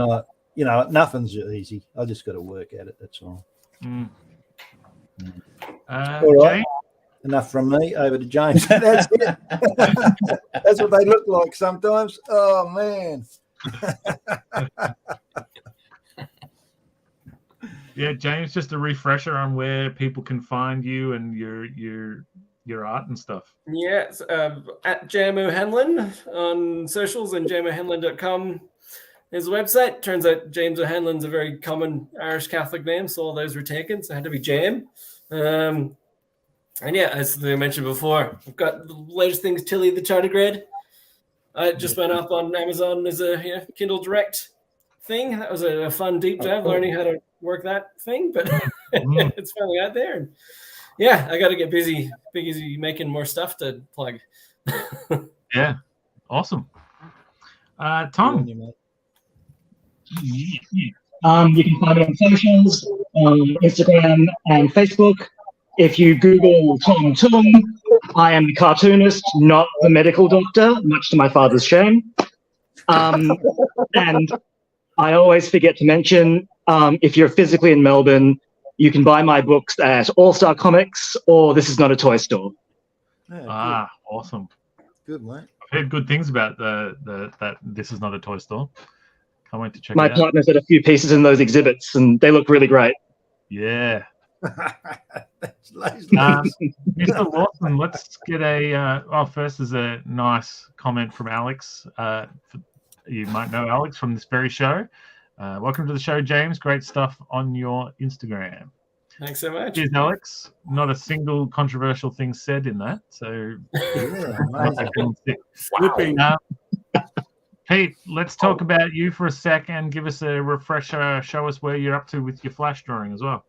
nothing's easy. I just got to work at it. That's all. All right. James? Enough from me. Over to James. That's it. That's what they look like sometimes. Oh man. Yeah, James, just a refresher on where people can find you and your art and stuff. Yeah, at JMO Hanlon on socials and jmohanlon.com is the website. Turns out James O'Hanlon's a very common Irish Catholic name, so all those were taken, so it had to be Jam. And yeah, as I mentioned before, I've got the latest things, Tilly the Tardigrade. It just went up on Amazon as a Kindle Direct thing. That was a fun deep dive, learning how to work that thing, but it's finally out there. And yeah, I got to get busy making more stuff to plug. Yeah, awesome. Tom. You can find me on socials, on Instagram and Facebook. If you Google Tom Tung, I am the cartoonist, not the medical doctor, much to my father's shame. And I always forget to mention, if you're physically in Melbourne, you can buy my books at All Star ComX or This Is Not a Toy Store. Yeah, awesome. Good, mate. I've heard good things about that This Is Not a Toy Store. Can't wait to check My it out. partner's had a few pieces in those exhibits, and they look really great. Yeah. Mr. Lawson, let's get first there's a nice comment from Alex. You might know Alex from this very show. Welcome to the show, James. Great stuff on your Instagram. Thanks so much. Cheers, Alex. Not a single controversial thing said in that. So, Wow. Pete, let's talk about you for a sec and give us a refresher. Show us where you're up to with your flash drawing as well.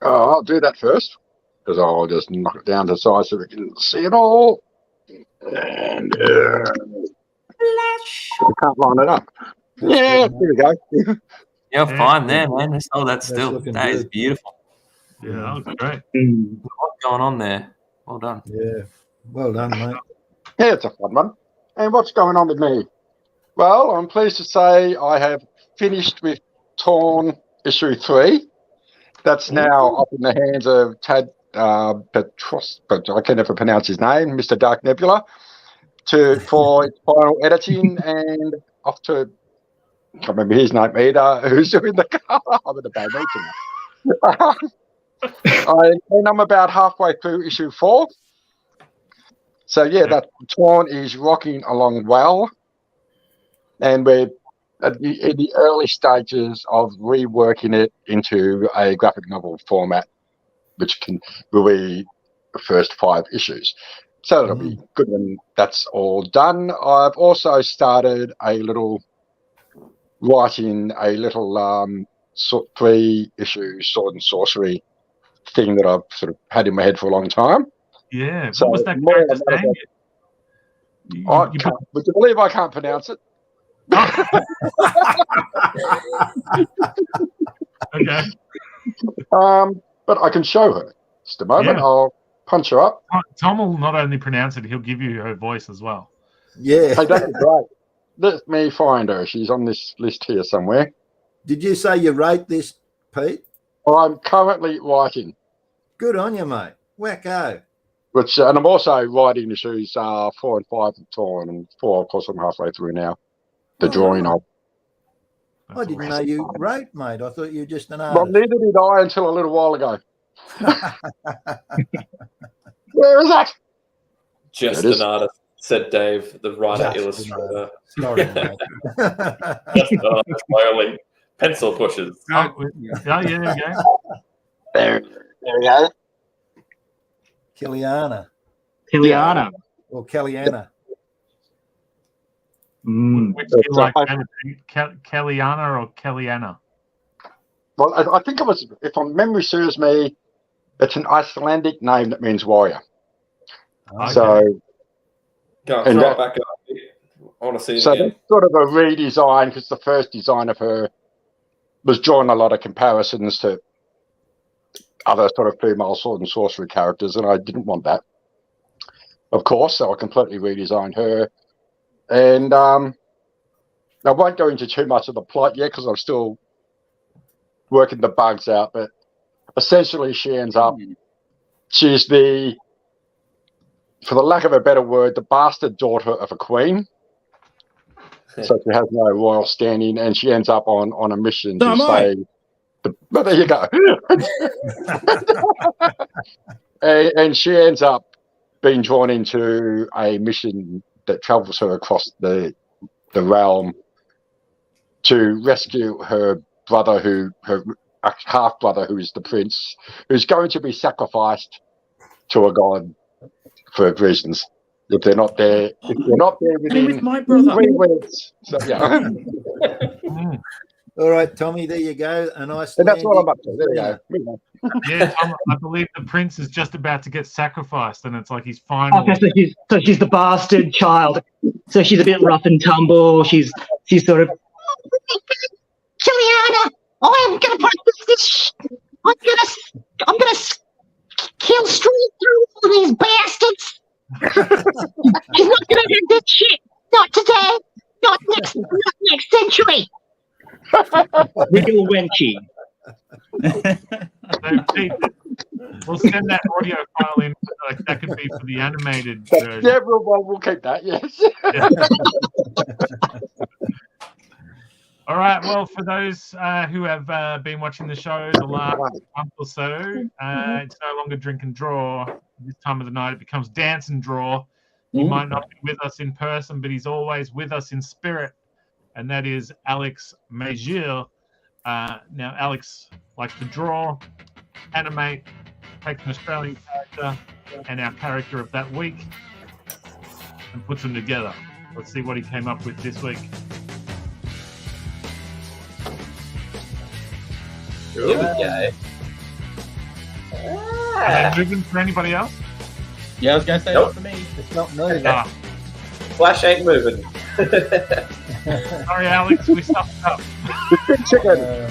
Oh, I'll do that first because I'll just knock it down to size so we can see it all. And flash. I can't line it up. Yeah, here we go. You're fine there, man. Just hold that still. That is beautiful. Yeah, that looks great. What's going on there? Well done. Yeah, well done, mate. Yeah, it's a fun one. And what's going on with me? Well, I'm pleased to say I have finished with Torn issue 3. That's now up in the hands of Tad Petros, but I can never pronounce his name, Mr. Dark Nebula, for its final editing, and off to, I can't remember his name either, who's doing the cover. I'm in a bad mood tonight. And I'm about halfway through issue 4. So yeah, that Torn is rocking along well, and we're in the early stages of reworking it into a graphic novel format, which will be the first 5 issues. So it'll be good when that's all done. I've also started writing a little 3-issue sword and sorcery thing that I've sort of had in my head for a long time. Yeah, So what was that character's name? Would you believe I can't pronounce it? Okay. But I can show her. Just a moment. Yeah. I'll punch her up. Tom will not only pronounce it, he'll give you her voice as well. Yeah. Hey, that'd be great. Let me find her. She's on this list here somewhere. Did you say you wrote this, Pete? I'm currently writing. Good on you, mate. Wacko. And I'm also writing issues 4 and 5 of Torn, and 4, of course, I'm halfway through now. The drawing of. I didn't know you wrote, mate. I thought you were just an Well, artist. neither did I until a little while ago. Where is that? Just There it is. an artist, said Dave, the writer Just an illustrator. Sorry, mate. Just an artist, my only pencil pushes. Yeah, there you go. There we go. Kiliana. Kiliana. Or Kellyanna. Which do you like, Kellyanna or Kellyanna? Well, I think it was, if my memory serves me, it's an Icelandic name that means warrior. Okay. So, Go and throw that- it back up. I want to see it so again. that's sort of a redesign, because the first design of her was drawing a lot of comparisons to other sort of female sword and sorcery characters, and I didn't want that, of course, so I completely redesigned her. And I won't go into too much of the plot yet because I'm still working the bugs out, but essentially she ends up, she's the, for the lack of a better word, the bastard daughter of a queen. So she has no royal standing, and she ends up on a mission to save well, there you go. and she ends up being drawn into a mission that travels her across the realm to rescue her brother, her half brother, who is the prince, who's going to be sacrificed tour guide for reasons. If they're not there within with my brother. 3 weeks. So yeah. All right, Tommy, there you go. A nice. And that's what I'm landing. up to. There you go. Yeah, Tom, I believe the prince is just about to get sacrificed, and it's like he's finally. Okay, so she's the bastard child. So she's a bit rough and tumble. She's sort of. Juliana, I'm gonna put this. I'm gonna kill straight through all these bastards. He's not gonna have this shit. Not today. Not next century. Wiggle Wenchy. So, Pete, we'll send that audio file in. Like that could be for the animated version. Yeah, we'll keep that. Yes. All right. Well, for those who have been watching the show the last month or so, it's no longer drink and draw. This time of the night, it becomes dance and draw. He might not be with us in person, but he's always with us in spirit, and that is Alex Magier. Now, Alex likes to draw, animate, take an Australian character and our character of that week and puts them together. Let's see what he came up with this week. Here we go. Are they moving for anybody else? Yeah, I was going to say Nope. not for me. It's not moving. Flash ain't moving. Sorry, Alex, we stuffed up. Chicken.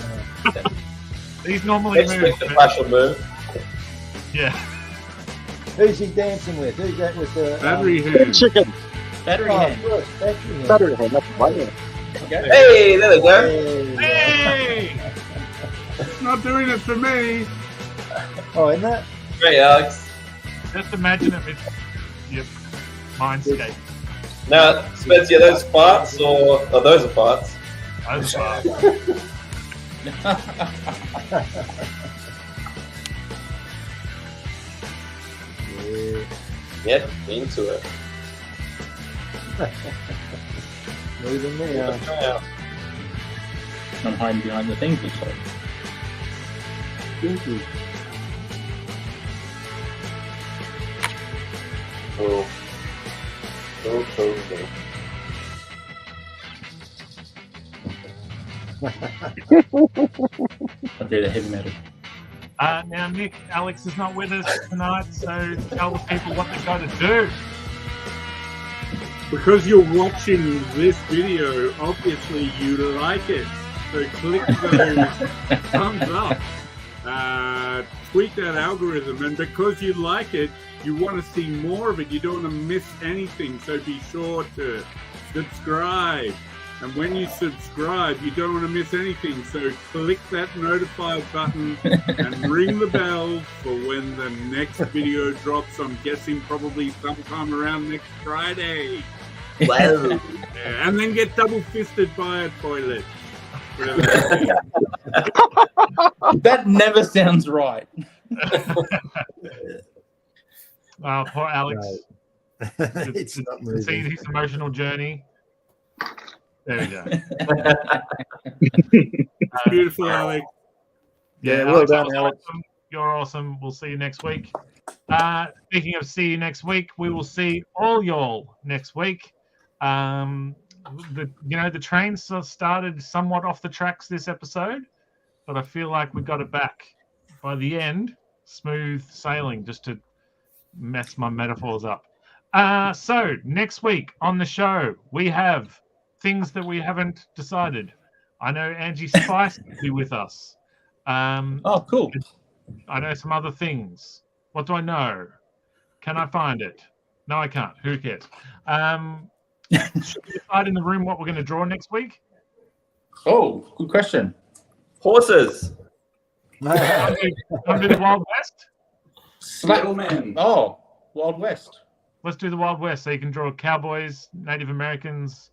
These normally Next move. week the but- Flash will move. Yeah. Who's he dancing with? Who's that with the Battery hand. Chicken. Battery Oh, hand. good. Battery hand. Battery hand. That's right. Yeah. Okay. Hey, there we go. Hey. Hey! It's not doing it for me. Oh, isn't that? Great, Alex. Just imagine it with your mindscape. Now, Spencer, are those farts or those are farts? Those are Get into it. Moving there. Yeah. I'm hiding behind the things we saw. Cool. Cool. I'll do the heavy metal. now, Nick, Alex is not with us tonight, so tell the people what they've got to do. Because you're watching this video, obviously you like it. So click those thumbs up. Tweak that algorithm, and because you like it, you want to see more of it. You don't want to miss anything, so be sure to subscribe. And when you subscribe, you don't want to miss anything, so click that notify button and ring the bell for when the next video drops. I'm guessing probably sometime around next Friday. Wow. Yeah, and then get double fisted by a toilet. Whatever that is. That never sounds right. Oh, poor Alex. It's not To see moving. his emotional journey. There we go. Beautiful, Alex. Yeah, well Alex, that done, was Alex. awesome. You're awesome. We'll see you next week. Speaking of see you next week, we will see all y'all next week. The train started somewhat off the tracks this episode, but I feel like we got it back by the end. Smooth sailing, just to mess my metaphors up. So next week on the show, we have things that we haven't decided. I know Angie Spice will be with us. Oh, cool. I know some other things. What do I know? Can I find it? No, I can't. Who cares? Should we decide in the room what we're going to draw next week? Oh, good question. Horses. Want to do the Wild West? Settlement. Oh, Wild West. Let's do the Wild West. So you can draw cowboys, Native Americans,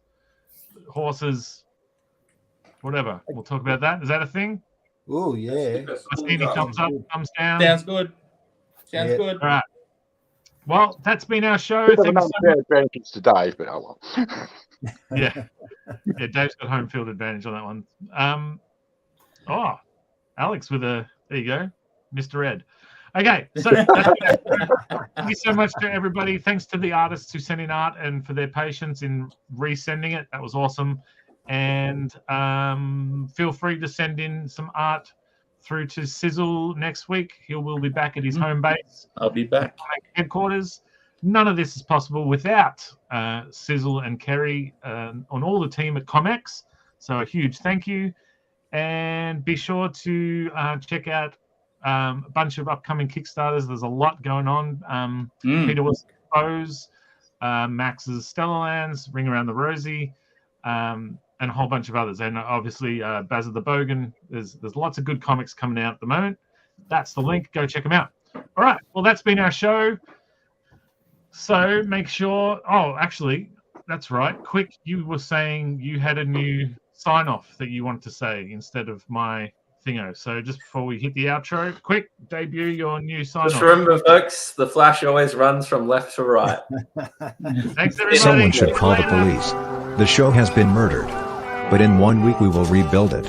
horses, whatever. We'll talk about that. Is that a thing? Oh, yeah. I see any thumbs up, thumbs down. Sounds good. Sounds Yeah. good. All right. Well, that's been our show. Bit of Thank an you so unfair advantage today, but oh well. Yeah. Yeah, Dave's got home field advantage on that one. Alex with there you go, Mr. Ed. Okay, so thank you so much to everybody. Thanks to the artists who sent in art and for their patience in resending it. That was awesome. And feel free to send in some art through to Sizzle next week. He will be back at his home base. I'll be back. Headquarters. None of this is possible without Sizzle and Kerry on all the team at ComX. So a huge thank you. And be sure to check out a bunch of upcoming Kickstarters. There's a lot going on. Peter was Expose, Max's Stellar Lands, Ring Around the Rosie, and a whole bunch of others. And obviously, Baz of the Bogan. There's lots of good comics coming out at the moment. That's the link. Go check them out. All right. Well, that's been our show. So make sure. Oh, actually, that's right. Quick, you were saying you had a new sign-off that you wanted to say instead of my thingo. So just before we hit the outro, quick, debut your new sign-off. Just remember, folks, the Flash always runs from left to right. Thanks, everybody. Someone should call the police. The show has been murdered. But in 1 week we will rebuild it.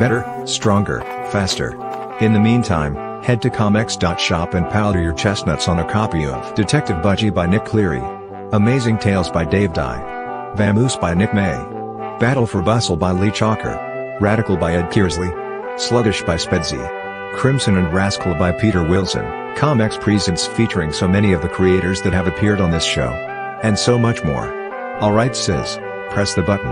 Better, stronger, faster. In the meantime, head to comx.shop and powder your chestnuts on a copy of Detective Budgie by Nick Cleary, Amazing Tales by Dave Dye, Vamoose by Nick May, Battle for Bustle by Lee Chalker, Radical by Ed Kearsley, Sluggish by Spedsy, Crimson and Rascal by Peter Wilson, ComX Presents featuring so many of the creators that have appeared on this show. And so much more. Alright Sizz, press the button.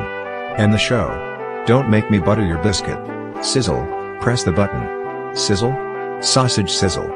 End the show. Don't make me butter your biscuit. Sizzle, press the button. Sizzle? Sausage sizzle.